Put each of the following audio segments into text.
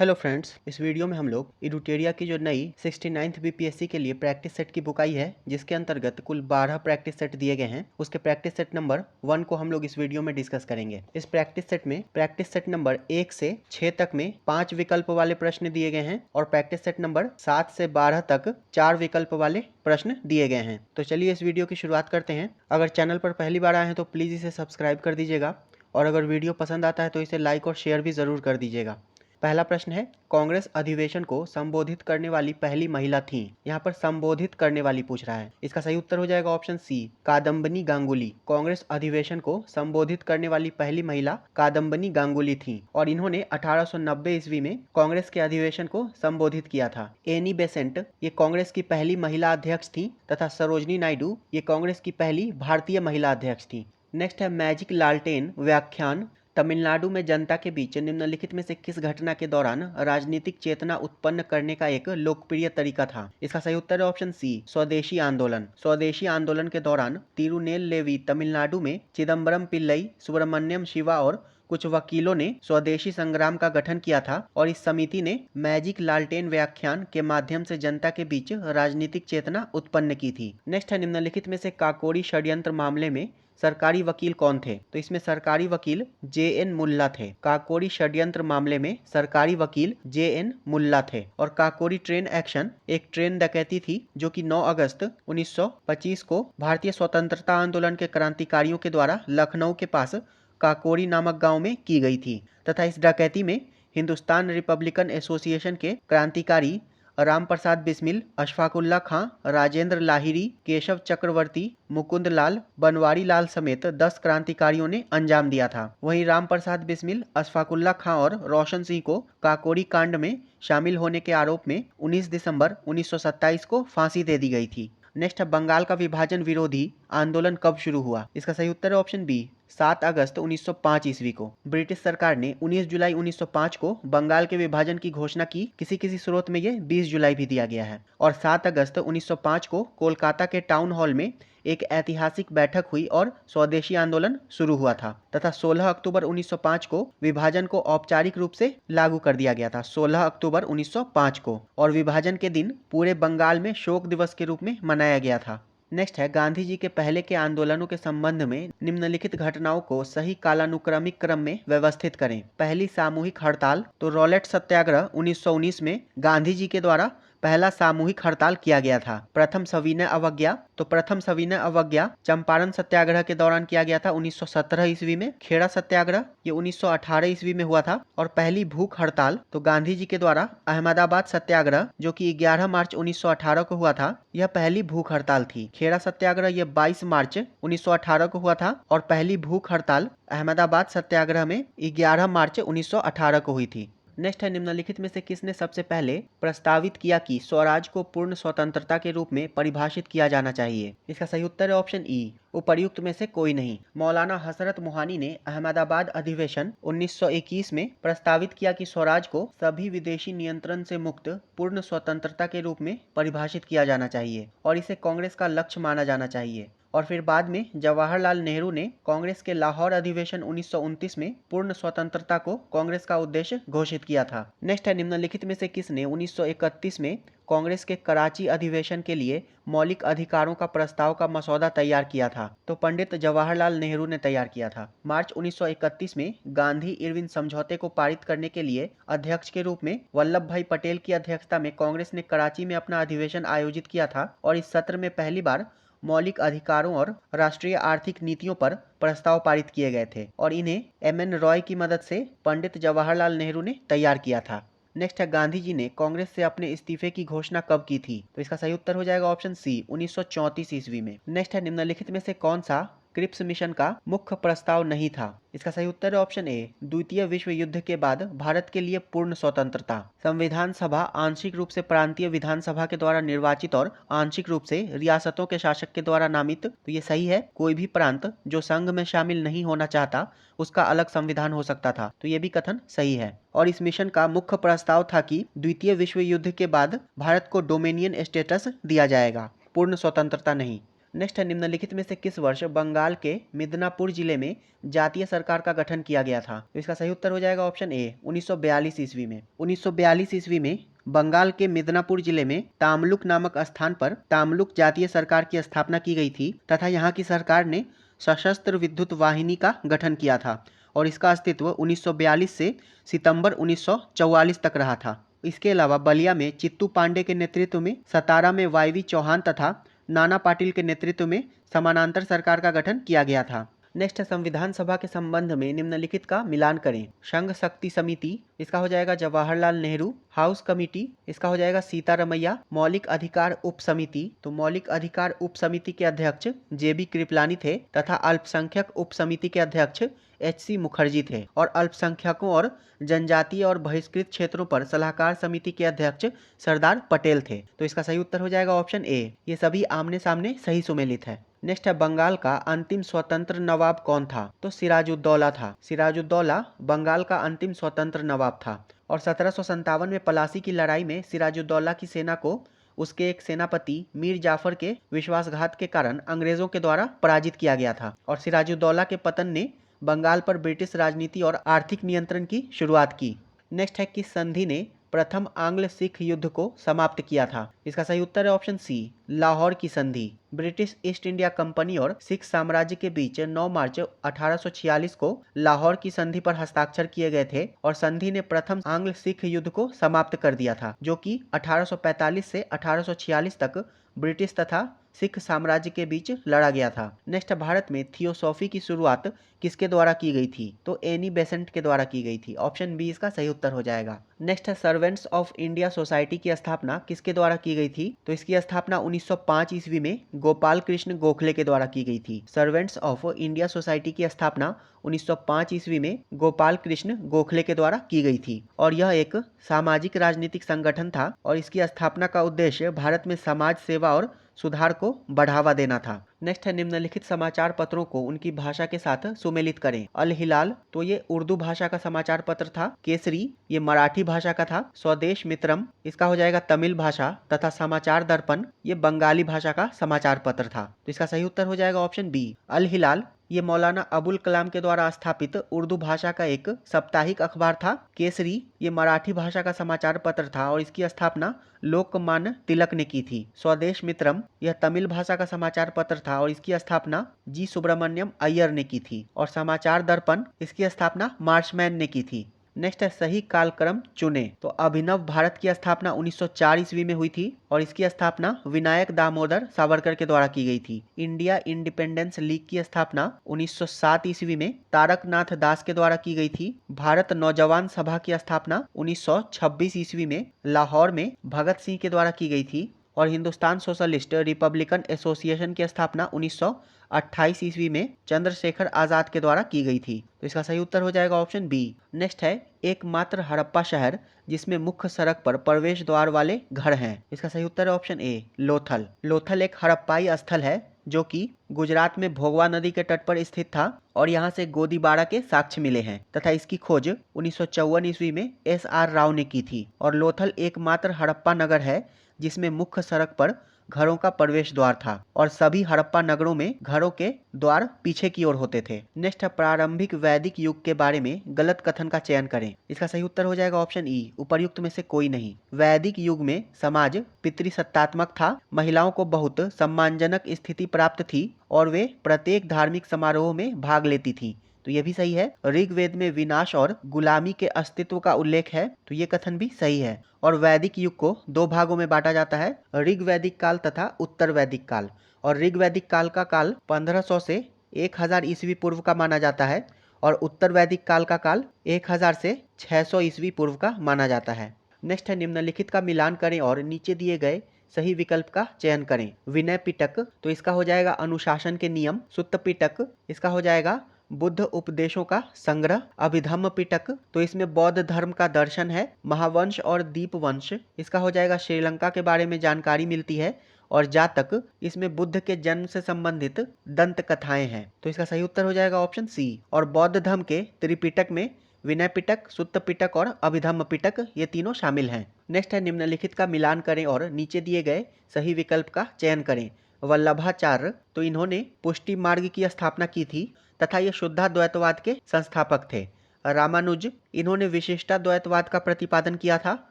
Hello friends, इस video में हम लोग इडुटेरिया की जो नई 69th बीपीएससी के लिए प्रैक्टिस सेट की बुक आई है, जिसके अंतर्गत कुल 12 प्रैक्टिस सेट दिए गए हैं। उसके प्रैक्टिस सेट नंबर 1 को हम लोग इस वीडियो में डिस्कस करेंगे। इस प्रैक्टिस सेट में प्रैक्टिस सेट नंबर 1 से 6 तक में 5 विकल्प वाले प्रश्न दिए गए हैं और प्रैक्टिस सेट नंबर 7 से 12 तक 4 विकल्प वाले प्रश्न दिए गए हैं। तो चलिए इस वीडियो की शुरुआत करते हैं। अगर चैनल पर पहली बार आए हैं तो प्लीज़ इसे सब्सक्राइब कर दीजिएगा और अगर वीडियो पसंद आता है तो इसे लाइक और शेयर भी ज़रूर कर दीजिएगा। पहला प्रश्न है, कांग्रेस अधिवेशन को संबोधित करने वाली पहली महिला थी। यहाँ पर संबोधित करने वाली पूछ रहा है। इसका सही उत्तर हो जाएगा ऑप्शन सी, कादम्बनी गांगुली। कांग्रेस अधिवेशन को संबोधित करने वाली पहली महिला कादम्बनी गांगुली थी और इन्होंने 1890 ईस्वी में कांग्रेस के अधिवेशन को संबोधित किया था। एनी बेसेंट ये कांग्रेस की पहली महिला अध्यक्ष थी तथा सरोजनी नायडू ये कांग्रेस की पहली भारतीय महिला अध्यक्ष थी। नेक्स्ट है, मैजिक लालटेन व्याख्यान तमिलनाडु में जनता के बीच निम्नलिखित में से किस घटना के दौरान राजनीतिक चेतना उत्पन्न करने का एक लोकप्रिय तरीका था। इसका सही उत्तर है ऑप्शन सी, स्वदेशी आंदोलन। स्वदेशी आंदोलन के दौरान तिरुनेलवेली तमिलनाडु में चिदम्बरम पिल्लई, सुब्रमण्यम शिवा और कुछ वकीलों ने स्वदेशी संग्राम का गठन किया था और इस समिति ने मैजिक लालटेन व्याख्यान के माध्यम से जनता के बीच राजनीतिक चेतना उत्पन्न की थी। नेक्स्ट है, निम्नलिखित में से काकोरी षड्यंत्र मामले में सरकारी वकील कौन थे। तो इसमें सरकारी वकील JN मुल्ला थे। काकोरी षड्यंत्र मामले में सरकारी वकील JN मुल्ला थे। और काकोरी ट्रेन एक्शन एक ट्रेन डकैती थी जो कि 9 अगस्त 1925 को भारतीय स्वतंत्रता आंदोलन के क्रांतिकारियों के द्वारा लखनऊ के पास काकोरी नामक गांव में की गई थी तथा इस डकैती में हिंदुस्तान रिपब्लिकन एसोसिएशन के क्रांतिकारी राम प्रसाद बिस्मिल, अशफाकुल्ला खां, राजेंद्र लाहिरी, केशव चक्रवर्ती, मुकुंद लाल, बनवारी लाल समेत 10 क्रांतिकारियों ने अंजाम दिया था। वहीं राम प्रसाद बिस्मिल, अशफाकुल्ला खां और रोशन सिंह को काकोरी कांड में शामिल होने के आरोप में 19 दिसंबर 1927 को फांसी दे दी गई थी। नेक्स्ट है, बंगाल का विभाजन विरोधी आंदोलन कब शुरू हुआ। इसका सही उत्तर है ऑप्शन बी, 7 अगस्त 1905 ईस्वी को। ब्रिटिश सरकार ने 19 जुलाई 1905 को बंगाल के विभाजन की घोषणा की। किसी किसी स्रोत में ये 20 जुलाई भी दिया गया है। और 7 अगस्त 1905 को कोलकाता के टाउन हॉल में एक ऐतिहासिक बैठक हुई और स्वदेशी आंदोलन शुरू हुआ था तथा 16 अक्टूबर 1905 को विभाजन को औपचारिक रूप से लागू कर दिया गया था। 16 अक्टूबर 1905 को, और विभाजन के दिन पूरे बंगाल में शोक दिवस के रूप में मनाया गया था। नेक्स्ट है, गांधी जी के पहले के आंदोलनों के संबंध में निम्नलिखित घटनाओं को सही कालानुक्रमिक क्रम में व्यवस्थित करें। पहली सामूहिक हड़ताल, तो रॉलेट सत्याग्रह 1919 में गांधी जी के द्वारा पहला सामूहिक हड़ताल किया गया था। प्रथम सविनय अवज्ञा, तो प्रथम सविनय अवज्ञा चंपारण सत्याग्रह के दौरान किया गया था 1917 ईस्वी में। खेड़ा सत्याग्रह ये 1918 ईस्वी में हुआ था। और पहली भूख हड़ताल, तो गांधी जी के द्वारा अहमदाबाद सत्याग्रह जो कि 11 मार्च 1918 को हुआ था, यह पहली भूख हड़ताल थी। खेड़ा सत्याग्रह ये 22 मार्च 1918 को हुआ था और पहली भूख हड़ताल अहमदाबाद सत्याग्रह में 11 मार्च 1918 को हुई थी। नेक्स्ट है, निम्नलिखित में से किसने सबसे पहले प्रस्तावित किया कि स्वराज को पूर्ण स्वतंत्रता के रूप में परिभाषित किया जाना चाहिए। इसका सही उत्तर है ऑप्शन ई, उपर्युक्त में से कोई नहीं। मौलाना हसरत मोहानी ने अहमदाबाद अधिवेशन 1921 में प्रस्तावित किया कि स्वराज को सभी विदेशी नियंत्रण से मुक्त पूर्ण स्वतंत्रता के रूप में परिभाषित किया जाना चाहिए और इसे कांग्रेस का लक्ष्य माना जाना चाहिए। और फिर बाद में जवाहरलाल नेहरू ने कांग्रेस के लाहौर अधिवेशन 1929 में पूर्ण स्वतंत्रता को कांग्रेस का उद्देश्य घोषित किया था। नेक्स्ट है, निम्नलिखित में से किसने 1931 में कांग्रेस के कराची अधिवेशन के लिए मौलिक अधिकारों का प्रस्ताव का मसौदा तैयार किया था। तो पंडित जवाहरलाल नेहरू ने तैयार किया था। मार्च 1931 में गांधी इरविन समझौते को पारित करने के लिए अध्यक्ष के रूप में वल्लभ भाई पटेल की अध्यक्षता में कांग्रेस ने कराची में अपना अधिवेशन आयोजित किया था और इस सत्र में पहली बार मौलिक अधिकारों और राष्ट्रीय आर्थिक नीतियों पर प्रस्ताव पारित किए गए थे और इन्हें MN रॉय की मदद से पंडित जवाहरलाल नेहरू ने तैयार किया था। नेक्स्ट है, गांधी जी ने कांग्रेस से अपने इस्तीफे की घोषणा कब की थी। तो इसका सही उत्तर हो जाएगा ऑप्शन सी, 1934 ईस्वी में। नेक्स्ट है, निम्नलिखित में से कौन सा क्रिप्स मिशन का मुख्य प्रस्ताव नहीं था। इसका सही उत्तर है ऑप्शन ए, द्वितीय विश्व युद्ध के बाद भारत के लिए पूर्ण स्वतंत्रता। संविधान सभा आंशिक रूप से प्रांतीय विधानसभा के द्वारा निर्वाचित और आंशिक रूप से रियासतों के शासक के द्वारा नामित। तो ये सही है, कोई भी प्रांत जो संघ में शामिल नहीं होना चाहता उसका अलग संविधान हो सकता था। तो ये भी कथन सही है। और इस मिशन का मुख्य प्रस्ताव था कि द्वितीय विश्व युद्ध के बाद भारत को डोमिनियन स्टेटस दिया जाएगा, पूर्ण स्वतंत्रता नहीं। नेक्स्ट है, निम्नलिखित में से किस वर्ष बंगाल के मिदनापुर जिले में जातीय सरकार का गठन किया गया था? तो इसका सही उत्तर हो जाएगा ऑप्शन ए 1942 ईस्वी में। 1942 ईस्वी में बंगाल के मिदनापुर जिले में तामलुक नामक स्थान पर तामलुक जातीय सरकार की स्थापना की गई थी तथा यहाँ की सरकार ने सशस्त्र विद्युत वाहिनी का गठन किया था और इसका अस्तित्व 1942 से सितंबर 1944 तक रहा था। इसके अलावा बलिया में चित्तू पांडे के नेतृत्व में, सतारा में वाईवी चौहान तथा नाना पाटिल के नेतृत्व में समानांतर सरकार का गठन किया गया था। नेक्स्ट है, संविधान सभा के संबंध में निम्नलिखित का मिलान करें। संघ शक्ति समिति, इसका हो जाएगा जवाहरलाल नेहरू। हाउस कमिटी, इसका हो जाएगा सीतारमैया। मौलिक अधिकार उप समिति, तो मौलिक अधिकार उप समिति के अध्यक्ष JB कृपलानी थे तथा अल्पसंख्यक उप समिति के अध्यक्ष HC मुखर्जी थे और अल्पसंख्यकों और जनजातीय और बहिष्कृत क्षेत्रों पर सलाहकार समिति के अध्यक्ष सरदार पटेल थे। तो इसका सही उत्तर हो जाएगा ऑप्शन ए। ये सभी आमने सामने सही सुमेलित है। नेक्स्ट है, बंगाल का अंतिम स्वतंत्र नवाब कौन था? तो सिराजुद्दौला था। सिराजुद्दौला बंगाल का अंतिम स्वतंत्र नवाब था और 1757 में पलासी की लड़ाई में सिराजुद्दौला की सेना को उसके एक सेनापति मीर जाफर के विश्वासघात के कारण अंग्रेजों के द्वारा पराजित किया गया था और सिराजुद्दौला के पतन ने बंगाल पर ब्रिटिश राजनीति और आर्थिक नियंत्रण की शुरुआत की। नेक्स्ट है, किस संधि ने प्रथम आंग्ल सिख युद्ध को समाप्त किया था? इसका सही उत्तर है ऑप्शन सी, लाहौर की संधि। ब्रिटिश ईस्ट इंडिया कंपनी और सिख साम्राज्य के बीच 9 मार्च 1846 को लाहौर की संधि पर हस्ताक्षर किए गए थे और संधि ने प्रथम आंग्ल सिख युद्ध को समाप्त कर दिया था, जो कि 1845 से 1846 तक ब्रिटिश तथा सिख साम्राज्य के बीच लड़ा गया था। नेक्स्ट, भारत में थियोसॉफी की शुरुआत किसके द्वारा की गई थी? तो एनी बेसेंट के द्वारा की गई थी। ऑप्शन बी इसका सही उत्तर हो जाएगा। नेक्स्ट है, सर्वेंट्स ऑफ इंडिया सोसाइटी की स्थापना किसके द्वारा की गई थी? तो इसकी स्थापना 1905 ईस्वी में गोपाल कृष्ण गोखले के द्वारा की गई थी। सर्वेंट्स ऑफ इंडिया सोसाइटी की स्थापना 1905 ईस्वी में गोपाल कृष्ण गोखले के द्वारा की गई थी और यह एक सामाजिक राजनीतिक संगठन था और इसकी स्थापना का उद्देश्य भारत में समाज सेवा और सुधार को बढ़ावा देना था। नेक्स्ट है, निम्नलिखित समाचार पत्रों को उनकी भाषा के साथ सुमेलित करें। अल हिलाल, तो ये उर्दू भाषा का समाचार पत्र था। केसरी, ये मराठी भाषा का था। स्वदेश मित्रम, इसका हो जाएगा तमिल भाषा तथा समाचार दर्पण, ये बंगाली भाषा का समाचार पत्र था। तो इसका सही उत्तर हो जाएगा ऑप्शन बी। अल हिलाल ये मौलाना अबुल कलाम के द्वारा स्थापित उर्दू भाषा का एक साप्ताहिक अखबार था। केसरी ये मराठी भाषा का समाचार पत्र था और इसकी स्थापना लोकमान्य तिलक ने की थी। स्वदेश मित्रम यह तमिल भाषा का समाचार पत्र था और इसकी स्थापना जी सुब्रमण्यम अय्यर ने की थी और समाचार दर्पण इसकी स्थापना मार्शमैन ने की थी। नेक्स्ट है, सही कालक्रम चुने। तो अभिनव भारत की स्थापना 1904 ईस्वी में हुई थी और इसकी स्थापना विनायक दामोदर सावरकर के द्वारा की गई थी। इंडिया इंडिपेंडेंस लीग की स्थापना 1907 ईस्वी में तारकनाथ दास के द्वारा की गई थी। भारत नौजवान सभा की स्थापना 1926 ईस्वी में लाहौर में भगत सिंह के द्वारा की गई थी और हिंदुस्तान सोशलिस्ट रिपब्लिकन एसोसिएशन की स्थापना 1928 ईस्वी में चंद्रशेखर आजाद के द्वारा की गई थी। तो इसका सही उत्तर हो जाएगा ऑप्शन बी। नेक्स्ट है, एकमात्र हड़प्पा शहर जिसमें मुख्य सड़क पर प्रवेश द्वार वाले घर हैं। इसका सही उत्तर है ऑप्शन ए, लोथल। लोथल एक हड़प्पाई स्थल है जो कि गुजरात में भोगवा नदी के तट पर स्थित था और यहाँ से गोदीबाड़ा के साक्ष्य मिले हैं तथा इसकी खोज 1954 ईस्वी में SR राव ने की थी और लोथल एकमात्र हड़प्पा नगर है जिसमें मुख्य सड़क पर घरों का प्रवेश द्वार था और सभी हड़प्पा नगरों में घरों के द्वार पीछे की ओर होते थे। नेक्स्ट है, प्रारंभिक वैदिक युग के बारे में गलत कथन का चयन करें। इसका सही उत्तर हो जाएगा ऑप्शन ई, उपर्युक्त में से कोई नहीं। वैदिक युग में समाज पितृसत्तात्मक था, महिलाओं को बहुत सम्मानजनक स्थिति प्राप्त थी और वे प्रत्येक धार्मिक समारोह में भाग लेती थी। तो ये भी सही है। ऋग्वेद में विनाश और गुलामी के अस्तित्व का उल्लेख है, तो ये कथन भी सही है। और वैदिक युग को 2 भागों में बांटा जाता है, ऋग्वैदिक काल तथा उत्तर वैदिक काल। और ऋग्वैदिक काल का काल 1500 से 1000 ईस्वी पूर्व का माना जाता है और उत्तर वैदिक काल का काल 1000 से 600 ईस्वी पूर्व का माना जाता है। नेक्स्ट है, निम्नलिखित का मिलान करें और नीचे दिए गए सही विकल्प का चयन करें। विनय पिटक, तो इसका हो जाएगा अनुशासन के नियम। सुत्त पिटक, इसका हो जाएगा बुद्ध उपदेशों का संग्रह। अभिधम्म पिटक, तो इसमें बौद्ध धर्म का दर्शन है। महावंश और दीपवंश, इसका हो जाएगा श्रीलंका के बारे में जानकारी मिलती है। और जातक, इसमें बुद्ध के जन्म से संबंधित दंत कथाएं हैं। तो इसका सही उत्तर हो जाएगा ऑप्शन सी। और बौद्ध धर्म के त्रिपिटक में विनय पिटक, सुत्त पिटक और अभिधम्म पिटक ये तीनों शामिल हैं। नेक्स्ट है, निम्नलिखित का मिलान करें और नीचे दिए गए सही विकल्प का चयन करें। वल्लभाचार्य, तो इन्होंने पुष्टि मार्ग की स्थापना की थी तथा ये शुद्धाद्वैतवाद के संस्थापक थे। रामानुज, इन्होंने विशिष्टाद्वैतवाद का प्रतिपादन किया था।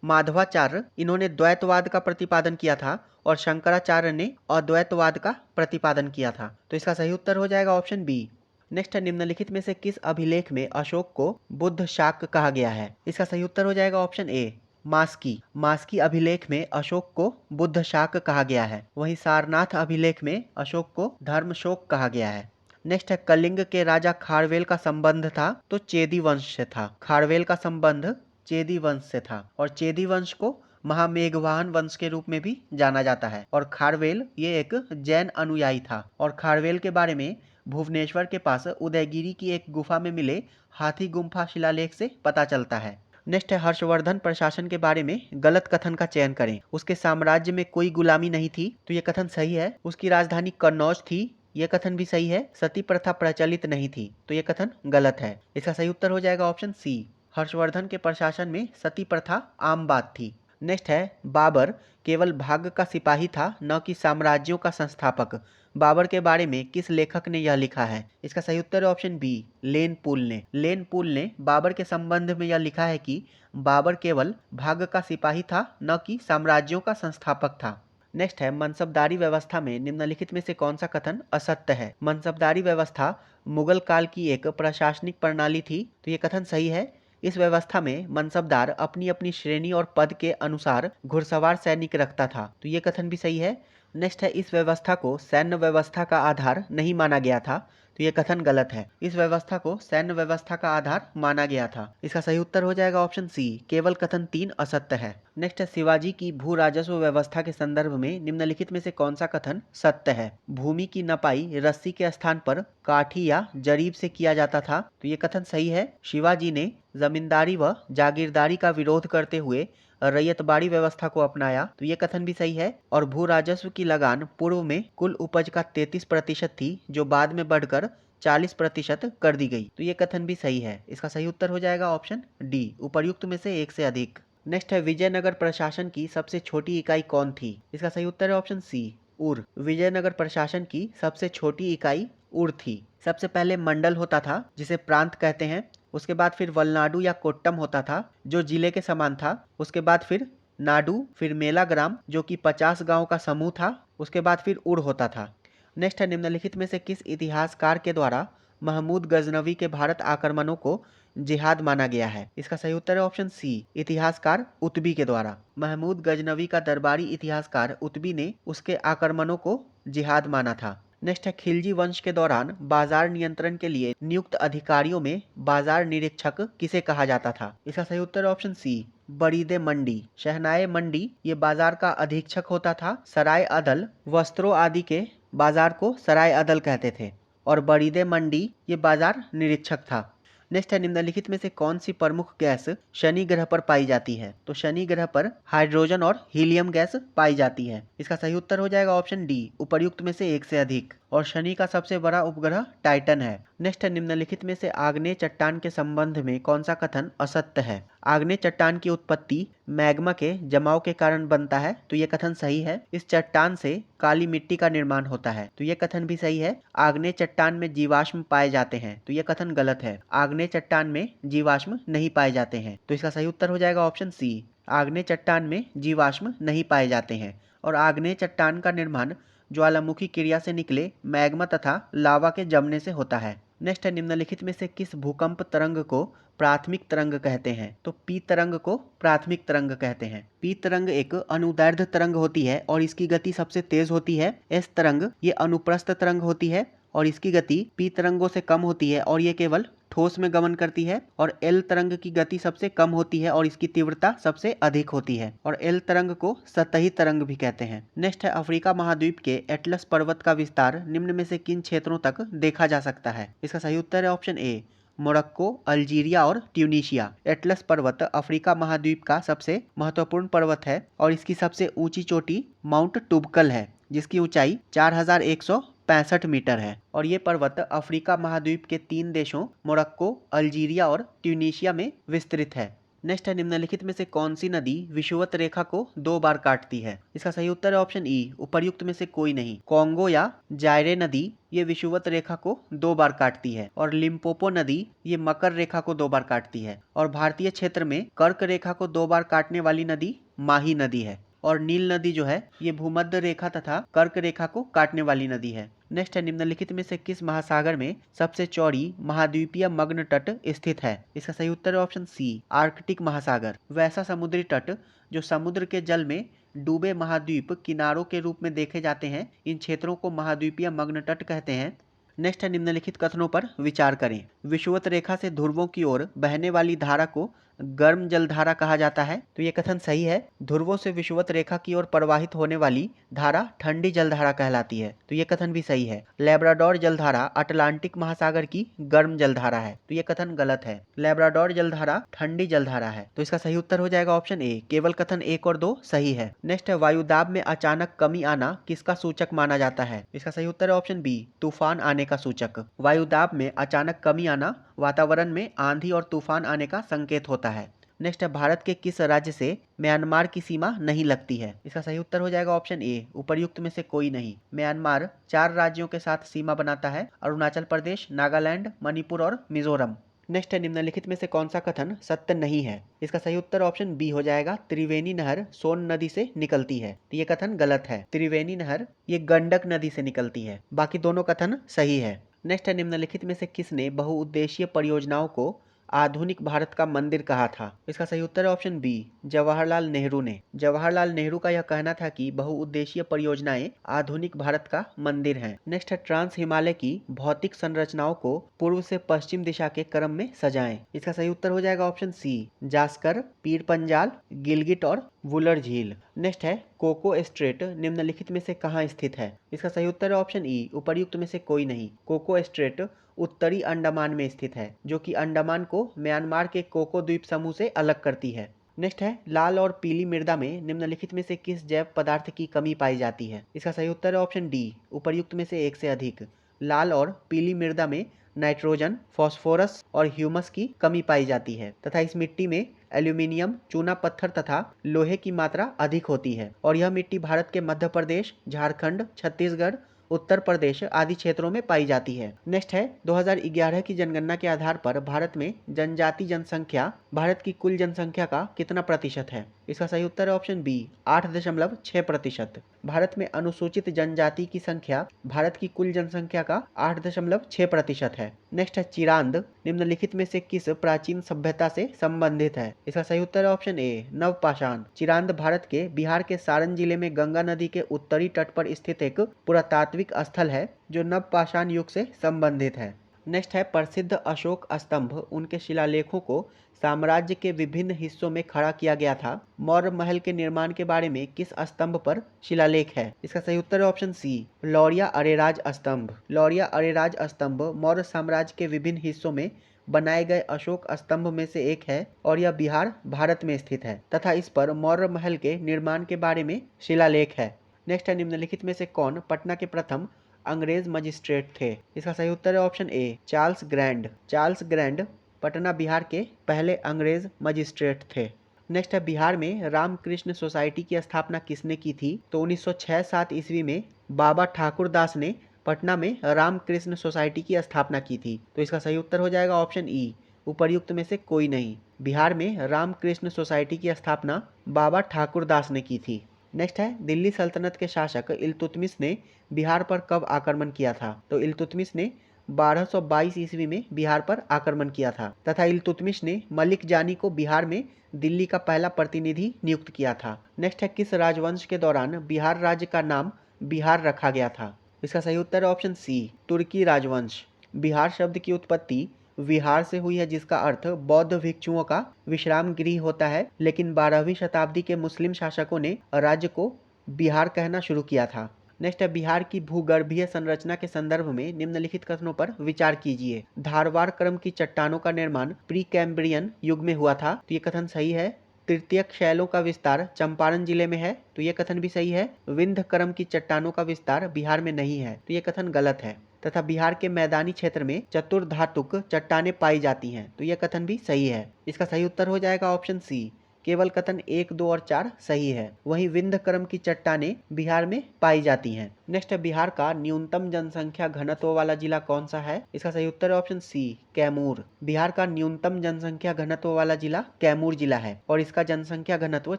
माधवाचार्य, इन्होंने द्वैतवाद का प्रतिपादन किया था और शंकराचार्य ने अद्वैतवाद का प्रतिपादन किया था। तो इसका सही उत्तर हो जाएगा ऑप्शन बी। नेक्स्ट है, निम्नलिखित में से किस अभिलेख में अशोक को बुद्ध शाक कहा गया है? इसका सही उत्तर हो जाएगा ऑप्शन ए, मास्की। मास्की अभिलेख में अशोक को बुद्ध शाक कहा गया है। वहीं सारनाथ अभिलेख में अशोक को धर्मशोक कहा गया है। नेक्स्ट है, कलिंग के राजा खारवेल का संबंध था तो चेदी वंश से था। खारवेल का संबंध चेदी वंश से था और चेदी वंश को महामेघवाहन वंश के रूप में भी जाना जाता है। और खारवेल ये एक जैन अनुयायी था और खारवेल के बारे में भुवनेश्वर के पास उदयगिरी की एक गुफा में मिले हाथी गुम्फा शिलालेख से पता चलता है। नेक्स्ट है, हर्षवर्धन प्रशासन के बारे में गलत कथन का चयन करें। उसके साम्राज्य में कोई गुलामी नहीं थी, तो ये कथन सही है। उसकी राजधानी कन्नौज थी, ये कथन भी सही है। सती प्रथा प्रचलित नहीं थी, तो ये कथन गलत है। इसका सही उत्तर हो जाएगा ऑप्शन सी, हर्षवर्धन के प्रशासन में सती प्रथा आम बात थी। नेक्स्ट है, बाबर केवल भाग्य का सिपाही था न कि साम्राज्यों का संस्थापक। बाबर के बारे में किस लेखक ने यह लिखा है? इसका सही उत्तर है ऑप्शन बी, लेन पूल ने। लेन पूल ने बाबर के संबंध में यह लिखा है कि बाबर केवल भाग्य का सिपाही था न कि साम्राज्यों का संस्थापक था। नेक्स्ट है, मनसबदारी व्यवस्था में निम्नलिखित में से कौन सा कथन असत्य है? मनसबदारी व्यवस्था मुगल काल की एक प्रशासनिक प्रणाली थी, तो ये कथन सही है। इस व्यवस्था में मनसबदार अपनी अपनी श्रेणी और पद के अनुसार घुड़सवार सैनिक रखता था, तो ये कथन भी सही है। नेक्स्ट है, इस व्यवस्था को सैन्य व्यवस्था का आधार नहीं माना गया था, तो ये कथन गलत है। इस व्यवस्था को सैन्य व्यवस्था का आधार माना गया था। इसका सही उत्तर हो जाएगा ऑप्शन सी, केवल कथन 3 असत्य है। नेक्स्ट है, शिवाजी की भू राजस्व व्यवस्था के संदर्भ में निम्नलिखित में से कौन सा कथन सत्य है? भूमि की नपाई रस्सी के स्थान पर काठी या जरीब से किया जाता था, तो ये कथन सही है। शिवाजी ने जमींदारी व जागीरदारी का विरोध करते हुए रैयतबाड़ी व्यवस्था को अपनाया, तो ये कथन भी सही है। और भू राजस्व की लगान पूर्व में कुल उपज का 33% थी, जो बाद में बढ़कर 40% कर दी गई, तो ये कथन भी सही है। इसका सही उत्तर हो जाएगा ऑप्शन डी, उपर्युक्त में से एक से अधिक। नेक्स्ट है, विजयनगर प्रशासन की सबसे छोटी इकाई कौन थी? इसका सही उत्तर है ऑप्शन सी, उर। विजयनगर प्रशासन की सबसे छोटी इकाई उर थी। सबसे पहले मंडल होता था जिसे प्रांत कहते हैं, उसके बाद फिर वलनाडु या कोट्टम होता था जो जिले के समान था, उसके बाद फिर नाडु, फिर मेला ग्राम जो कि 50 गांव का समूह था, उसके बाद फिर उर होता था। नेक्स्ट है, निम्नलिखित में से किस इतिहासकार के द्वारा महमूद गजनवी के भारत आक्रमणों को जिहाद माना गया है? इसका सही उत्तर है ऑप्शन सी, इतिहासकार उतबी के द्वारा। महमूद गजनवी का दरबारी इतिहासकार उतबी ने उसके आक्रमणों को जिहाद माना था। नेक्स्ट है, खिलजी वंश के दौरान बाजार नियंत्रण के लिए नियुक्त अधिकारियों में बाजार निरीक्षक किसे कहा जाता था? इसका सही उत्तर ऑप्शन सी, बरीदे मंडी। शहनाए मंडी ये बाजार का अधीक्षक होता था। सराय अदल वस्त्रों आदि के बाजार को सराय अदल कहते थे और बरीदे मंडी ये बाजार निरीक्षक था। नेक्स्ट है, निम्नलिखित में से कौन सी प्रमुख गैस शनि ग्रह पर पाई जाती है? तो शनि ग्रह पर हाइड्रोजन और हीलियम गैस पाई जाती है। इसका सही उत्तर हो जाएगा ऑप्शन डी, उपर्युक्त में से एक से अधिक। और शनि का सबसे बड़ा उपग्रह टाइटन है। नेक्स्ट है, निम्नलिखित में से आग्नेय चट्टान के संबंध में कौन सा कथन असत्य है? आग्नेय चट्टान की उत्पत्ति मैग्मा के जमाव के कारण बनता है, तो ये कथन सही है। इस चट्टान से काली मिट्टी का निर्माण होता है, तो ये कथन भी सही है। आग्नेय चट्टान में जीवाश्म पाए जाते हैं, तो ये कथन गलत है। आग्नेय चट्टान में जीवाश्म नहीं पाए जाते हैं, तो इसका सही उत्तर हो जाएगा ऑप्शन सी, आग्नेय चट्टान में जीवाश्म नहीं पाए जाते हैं। और आग्नेय चट्टान का निर्माण ज्वालामुखी क्रिया से निकले मैग्मा तथा लावा के जमने से होता है। नेक्स्ट है, निम्नलिखित में से किस भूकंप तरंग को प्राथमिक तरंग कहते हैं? तो पी तरंग को प्राथमिक तरंग कहते हैं। पी तरंग एक अनुदैर्ध्य तरंग होती है और इसकी गति सबसे तेज होती है। एस तरंग ये अनुप्रस्थ तरंग होती है और इसकी गति पी तरंगों से कम होती है और ये केवल ठोस में गमन करती है। और एल तरंग की गति सबसे कम होती है और इसकी तीव्रता सबसे अधिक होती है और एल तरंग को सतही तरंग भी कहते हैं। नेक्स्ट है, अफ्रीका महाद्वीप के एटलस पर्वत का विस्तार निम्न में से किन क्षेत्रों तक देखा जा सकता है? इसका सही उत्तर है ऑप्शन ए, मोरक्को, अल्जीरिया और ट्यूनीशिया। एटलस पर्वत अफ्रीका महाद्वीप का सबसे महत्वपूर्ण पर्वत है और इसकी सबसे ऊंची चोटी माउंट टुबकल है, जिसकी ऊंचाई 4165 मीटर है। और ये पर्वत अफ्रीका महाद्वीप के 3 देशों मोरक्को, अल्जीरिया और ट्यूनीशिया में विस्तृत है। नेक्स्ट है, निम्नलिखित में से कौन सी नदी विषुवत रेखा को 2 बार काटती है? इसका सही उत्तर है ऑप्शन ई, उपर्युक्त में से कोई नहीं। कॉन्गो या जायरे नदी ये विषुवत रेखा को 2 बार काटती है, और लिम्पोपो नदी ये मकर रेखा को 2 बार काटती है, और भारतीय क्षेत्र में कर्क रेखा को 2 बार काटने वाली नदी माही नदी है, और नील नदी जो है ये भूमध्य रेखा तथा कर्क रेखा को काटने वाली नदी है। नेक्स्ट है, निम्नलिखित में से किस महासागर में सबसे चौड़ी महाद्वीपीय मग्न तट स्थित है? इसका सही उत्तर है ऑप्शन सी, आर्कटिक महासागर। वैसा समुद्री तट जो समुद्र के जल में डूबे महाद्वीप किनारों के रूप में देखे जाते हैं, इन क्षेत्रों को महाद्वीपीय मग्न तट कहते हैं। नेक्स्ट है, निम्नलिखित कथनों पर विचार करें। विषुवत रेखा से ध्रुवों की ओर बहने वाली धारा को गर्म जलधारा कहा जाता है, तो ये कथन सही है। ध्रुवों से विषुवत रेखा की ओर प्रवाहित होने वाली धारा ठंडी जलधारा कहलाती है, तो ये कथन भी सही है। लेब्राडोर जलधारा अटलांटिक महासागर की गर्म जलधारा है, तो ये कथन गलत है। लेब्राडोर जलधारा ठंडी जलधारा है, तो इसका सही उत्तर हो जाएगा ऑप्शन ए। केवल कथन 1 और 2 सही है। नेक्स्ट है, वायुदाब में अचानक कमी आना किसका सूचक माना जाता है? इसका सही उत्तर है ऑप्शन बी, तूफान आने का सूचक। वायुदाब में अचानक कमी आना वातावरण में आंधी और तूफान आने का संकेत होता है। नेक्स्ट है, भारत के किस राज्य से म्यांमार की सीमा नहीं लगती है? इसका सही उत्तर हो जाएगा ऑप्शन ए, उपर्युक्त में से कोई नहीं। म्यांमार 4 राज्यों के साथ सीमा बनाता है, अरुणाचल प्रदेश, नागालैंड, मणिपुर और मिजोरम। नेक्स्ट है, निम्नलिखित में से कौन सा कथन सत्य नहीं है? इसका सही उत्तर ऑप्शन बी हो जाएगा, त्रिवेणी नहर सोन नदी से निकलती है, तो ये कथन गलत है। त्रिवेणी नहर ये गंडक नदी से निकलती है। बाकी दोनों कथन सही है। नेक्स्ट है, निम्नलिखित में से किसने बहुउद्देशीय परियोजनाओं को आधुनिक भारत का मंदिर कहा था? इसका सही उत्तर है ऑप्शन बी, जवाहरलाल नेहरू ने। जवाहरलाल नेहरू का यह कहना था कि बहुउद्देशीय परियोजनाएं आधुनिक भारत का मंदिर हैं। नेक्स्ट है, ट्रांस हिमालय की भौतिक संरचनाओं को पूर्व से पश्चिम दिशा के क्रम में सजाएं। इसका सही उत्तर हो जाएगा ऑप्शन सी, जास्कर, पीर पंजाल, गिलगिट और वुलर झील। नेक्स्ट है, कोको स्ट्रेट निम्नलिखित में से कहाँ स्थित है? इसका सही उत्तर है ऑप्शन ई, उपर्युक्त में से कोई नहीं। कोको स्ट्रेट उत्तरी अंडमान में स्थित है, जो कि अंडमान को म्यांमार के कोको द्वीप समूह से अलग करती है। नेक्स्ट है, लाल और पीली मृदा में निम्नलिखित में से किस जैव पदार्थ की कमी पाई जाती है? इसका सही उत्तर है ऑप्शन डी, उपर्युक्त में से एक से अधिक। लाल और पीली मृदा में नाइट्रोजन, फास्फोरस और ह्यूमस की कमी पाई जाती है, तथा इस मिट्टी में एल्यूमिनियम, चूना पत्थर तथा लोहे की मात्रा अधिक होती है, और यह मिट्टी भारत के मध्य प्रदेश, झारखंड, छत्तीसगढ़, उत्तर प्रदेश आदि क्षेत्रों में पाई जाती है। नेक्स्ट है, 2011 की जनगणना के आधार पर भारत में जनजाति जनसंख्या भारत की कुल जनसंख्या का कितना प्रतिशत है? इसका सही उत्तर है ऑप्शन बी, 8.6%। भारत में अनुसूचित जनजाति की संख्या भारत की कुल जनसंख्या का 8.6% है। नेक्स्ट है, चिरांद निम्नलिखित में से किस प्राचीन सभ्यता से संबंधित है? इसका सही उत्तर है ऑप्शन ए, नवपाषाण। चिरांद भारत के बिहार के सारण जिले में गंगा नदी के उत्तरी तट पर स्थित एक पुरातात्विक स्थल है, जो नवपाषाण युग से संबंधित है। नेक्स्ट है, प्रसिद्ध अशोक स्तंभ उनके शिलालेखों को साम्राज्य के विभिन्न हिस्सों में खड़ा किया गया था। मौर्य महल के निर्माण के बारे में किस स्तंभ पर शिलालेख है? इसका सही उत्तर है ऑप्शन सी, लौरिया अरेराज स्तंभ। लौरिया अरेराज स्तंभ मौर्य साम्राज्य के विभिन्न हिस्सों में बनाए गए अशोक स्तंभ में से एक है, और यह बिहार भारत में स्थित है, तथा इस पर मौर्य महल के निर्माण के बारे में शिलालेख है। नेक्स्ट है, निम्नलिखित में से कौन पटना के प्रथम अंग्रेज मजिस्ट्रेट थे? इसका सही उत्तर है ऑप्शन ए, Charles grand. Charles grand Patna Bihar के पहले अंग्रेज मजिस्ट्रेट थे। नेक्स्ट है, बिहार में रामकृष्ण सोसाइटी की स्थापना किसने की थी? तो 1906-7 ईस्वी में बाबा ठाकुर दास ने पटना में रामकृष्ण सोसाइटी की स्थापना की थी, तो इसका सही उत्तर हो जाएगा ऑप्शन ई, उपर्युक्त में से कोई नहीं। बिहार में रामकृष्ण सोसाइटी की स्थापना बाबा ठाकुर दास ने की थी। नेक्स्ट है, दिल्ली सल्तनत के शासक इल्तुतमिश ने बिहार पर कब आक्रमण किया था? तो इल्तुतमिश ने 1222 ईस्वी में बिहार पर आक्रमण किया था, तथा इल्तुतमिश ने मलिक जानी को बिहार में दिल्ली का पहला प्रतिनिधि नियुक्त किया था। नेक्स्ट है, किस राजवंश के दौरान बिहार राज्य का नाम बिहार रखा गया था? इसका सही उत्तर है ऑप्शन सी, तुर्की राजवंश। बिहार शब्द की उत्पत्ति विहार से हुई है, जिसका अर्थ बौद्ध भिक्षुओं का विश्राम गृह होता है, लेकिन 12वीं शताब्दी के मुस्लिम शासकों ने राज्य को बिहार कहना शुरू किया था। नेक्स्ट है, बिहार की भूगर्भीय संरचना के संदर्भ में निम्नलिखित कथनों पर विचार कीजिए। धारवाड़ क्रम की चट्टानों का निर्माण प्री कैम्ब्रियन युग में हुआ था, तो ये कथन सही है। तृतीयक शैलों का विस्तार चंपारण जिले में है, तो ये कथन भी सही है। विंध्य क्रम की चट्टानों का विस्तार बिहार में नहीं है, तो ये कथन गलत है। तथा बिहार के मैदानी क्षेत्र में चतुर्धातुक चट्टानें पाई जाती हैं। तो यह कथन भी सही है। इसका सही उत्तर हो जाएगा ऑप्शन सी। केवल कथन 1, 2 और 4 सही है। वहीं विंध्यक्रम की चट्टानें बिहार में पाई जाती हैं। नेक्स्ट है, बिहार का न्यूनतम जनसंख्या घनत्व वाला जिला कौन सा है? इसका सही उत्तर है ऑप्शन सी, कैमूर। बिहार का न्यूनतम जनसंख्या घनत्व वाला जिला कैमूर जिला है और इसका जनसंख्या घनत्व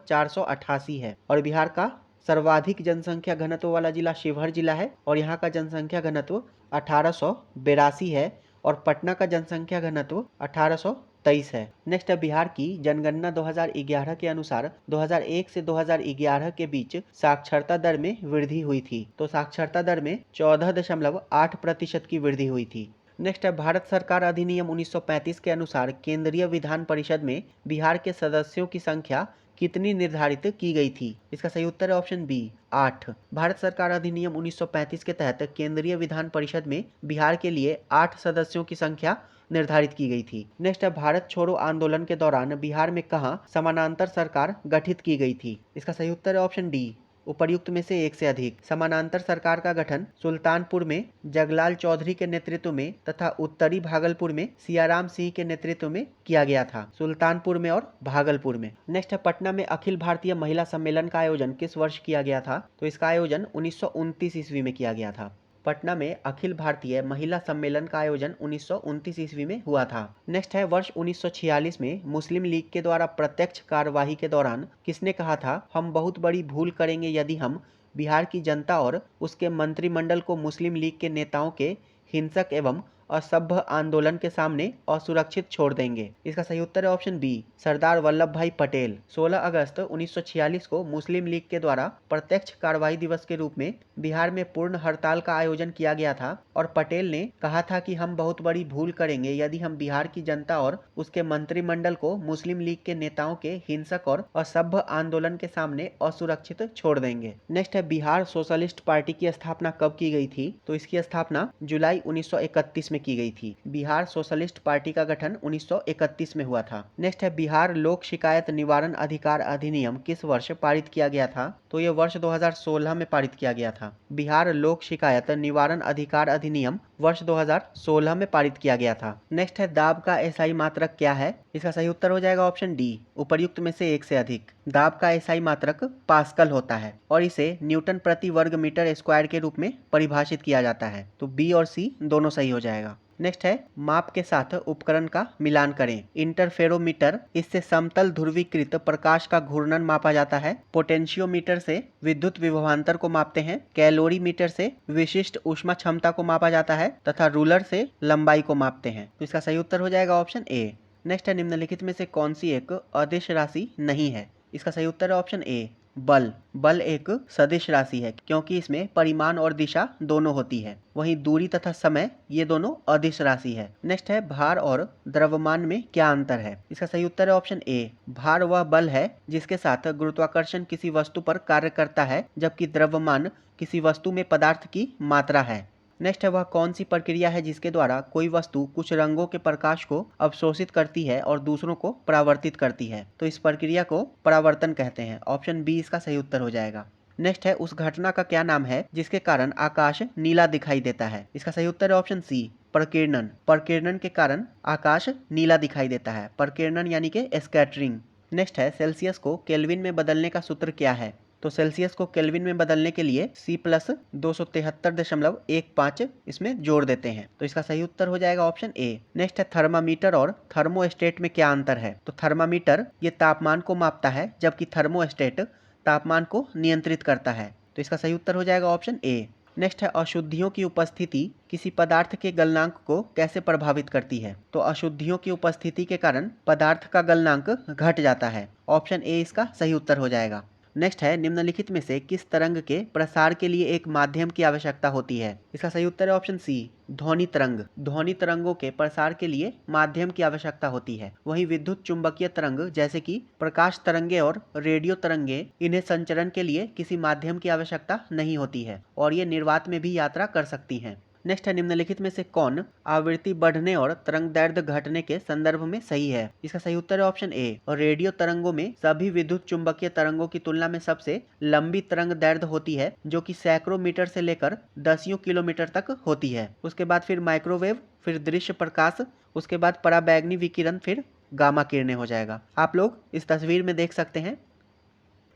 488 है। और बिहार का सर्वाधिक जनसंख्या घनत्व वाला जिला शिवहर जिला है और यहाँ का जनसंख्या घनत्व 1882 है और पटना का जनसंख्या घनत्व 1823 है। नेक्स्ट है, बिहार की जनगणना 2011 के अनुसार 2001 से 2011 के बीच साक्षरता दर में वृद्धि हुई थी। तो साक्षरता दर में 14.8% की वृद्धि हुई थी। नेक्स्ट है, भारत सरकार अधिनियम 1935 के अनुसार केंद्रीय विधान परिषद में बिहार के सदस्यों की संख्या कितनी निर्धारित की गई थी? इसका सही उत्तर है ऑप्शन बी, 8। भारत सरकार अधिनियम 1935 के तहत केंद्रीय विधान परिषद में बिहार के लिए 8 सदस्यों की संख्या निर्धारित की गई थी। नेक्स्ट है, भारत छोड़ो आंदोलन के दौरान बिहार में कहां समानांतर सरकार गठित की गई थी? इसका सही उत्तर है ऑप्शन डी, उपर्युक्त में से एक से अधिक। समानांतर सरकार का गठन सुल्तानपुर में जगलाल चौधरी के नेतृत्व में तथा उत्तरी भागलपुर में सियाराम सिंह के नेतृत्व में किया गया था। सुल्तानपुर में और भागलपुर में। नेक्स्ट है, पटना में अखिल भारतीय महिला सम्मेलन का आयोजन किस वर्ष किया गया था? तो इसका आयोजन 1929 ईस्वी में किया गया था। पटना में अखिल भारतीय महिला सम्मेलन का आयोजन 1929 ईस्वी में हुआ था। नेक्स्ट है, वर्ष 1946 में मुस्लिम लीग के द्वारा प्रत्यक्ष कार्यवाही के दौरान किसने कहा था, हम बहुत बड़ी भूल करेंगे यदि हम बिहार की जनता और उसके मंत्रिमंडल को मुस्लिम लीग के नेताओं के हिंसक एवं असभ्य आंदोलन के सामने असुरक्षित छोड़ देंगे? इसका सही उत्तर है ऑप्शन बी, सरदार वल्लभ भाई पटेल। 16 अगस्त 1946 को मुस्लिम लीग के द्वारा प्रत्यक्ष कार्रवाई दिवस के रूप में बिहार में पूर्ण हड़ताल का आयोजन किया गया था और पटेल ने कहा था कि हम बहुत बड़ी भूल करेंगे यदि हम बिहार की जनता और उसके मंत्रिमंडल को मुस्लिम लीग के नेताओं के हिंसक और असभ्य आंदोलन के सामने असुरक्षित छोड़ देंगे। नेक्स्ट है, बिहार सोशलिस्ट पार्टी की स्थापना कब की गई थी? तो इसकी स्थापना जुलाई 1931 में की गई थी। बिहार सोशलिस्ट पार्टी का गठन 1931 में हुआ था। नेक्स्ट है, बिहार लोक शिकायत निवारण अधिकार अधिनियम किस वर्ष पारित किया गया था? तो यह वर्ष 2016 में पारित किया गया था। बिहार लोक शिकायत निवारण अधिकार अधिनियम वर्ष 2016 में पारित किया गया था। नेक्स्ट है, दाब का एसआई मात्रक क्या है? इसका सही उत्तर हो जाएगा ऑप्शन डी, उपर्युक्त में से एक से अधिक। दाब का एसआई मात्रक पास्कल होता है और इसे न्यूटन प्रति वर्ग मीटर स्क्वायर के रूप में परिभाषित किया जाता है। तो बी और सी दोनों सही हो जाएगा। नेक्स्ट है, माप के साथ उपकरण का मिलान करें। इंटरफेरोमीटर, इससे समतल ध्रुवीकृत प्रकाश का घूर्णन मापा जाता है। पोटेंशियोमीटर से विद्युत विभवांतर को मापते हैं। कैलोरीमीटर से विशिष्ट ऊष्मा क्षमता को मापा जाता है तथा रूलर से लंबाई को मापते हैं। तो इसका सही उत्तर हो जाएगा ऑप्शन ए। नेक्स्ट है, निम्नलिखित में से कौन सी एक अदिश राशि नहीं है? इसका सही उत्तर है ऑप्शन ए, बल। बल एक सदिश राशि है क्योंकि इसमें परिमाण और दिशा दोनों होती है। वहीं दूरी तथा समय ये दोनों अदिश राशि है। नेक्स्ट है, भार और द्रव्यमान में क्या अंतर है? इसका सही उत्तर है ऑप्शन ए, भार वह बल है जिसके साथ गुरुत्वाकर्षण किसी वस्तु पर कार्य करता है जबकि द्रव्यमान किसी वस्तु में पदार्थ की मात्रा है। नेक्स्ट है, वह कौन सी प्रक्रिया है जिसके द्वारा कोई वस्तु कुछ रंगों के प्रकाश को अवशोषित करती है और दूसरों को परावर्तित करती है? तो इस प्रक्रिया को परावर्तन कहते हैं। ऑप्शन बी इसका सही उत्तर हो जाएगा। नेक्स्ट है, उस घटना का क्या नाम है जिसके कारण आकाश नीला दिखाई देता है? इसका सही उत्तर है ऑप्शन सी, प्रकीर्णन। प्रकीर्णन के कारण आकाश नीला दिखाई देता है। प्रकीर्णन यानी कि स्कैटरिंग। नेक्स्ट है, सेल्सियस को केल्विन में बदलने का सूत्र क्या है? तो सेल्सियस को केल्विन में बदलने के लिए C+273.15 इसमें जोड़ देते हैं। तो इसका सही उत्तर हो जाएगा ऑप्शन ए। नेक्स्ट है, थर्मामीटर और थर्मोस्टेट में क्या अंतर है? तो थर्मामीटर ये तापमान को मापता है जबकि थर्मोस्टेट तापमान को नियंत्रित करता है। तो इसका सही उत्तर हो जाएगा ऑप्शन ए। नेक्स्ट है, अशुद्धियों की उपस्थिति किसी पदार्थ के गलनांक को कैसे प्रभावित करती है? तो अशुद्धियों की उपस्थिति के कारण पदार्थ का गलनांक घट जाता है। ऑप्शन ए इसका सही उत्तर हो जाएगा। नेक्स्ट है, निम्नलिखित में से किस तरंग के प्रसार के लिए एक माध्यम की आवश्यकता होती है? इसका सही उत्तर है ऑप्शन सी, ध्वनि तरंग। ध्वनि तरंगों के प्रसार के लिए माध्यम की आवश्यकता होती है। वहीं विद्युत चुंबकीय तरंग जैसे कि प्रकाश तरंगे और रेडियो तरंगे, इन्हें संचरण के लिए किसी माध्यम की आवश्यकता नहीं होती है और ये निर्वात में भी यात्रा कर सकती हैं। नेक्स्ट है निम्नलिखित में से कौन आवृत्ति बढ़ने और तरंग दैर्ध्य घटने के संदर्भ में सही है? इसका सही उत्तर है ऑप्शन ए। और रेडियो तरंगों में सभी विद्युत चुंबकीय तरंगों की तुलना में सबसे लंबी तरंग दैर्ध्य होती है, जो कि सैकड़ों मीटर से लेकर दसियों किलोमीटर तक होती है। उसके बाद फिर माइक्रोवेव, फिर दृश्य प्रकाश, उसके बाद पराबैंगनी विकिरण, फिर गामा किरणें हो जाएगा। आप लोग इस तस्वीर में देख सकते हैं।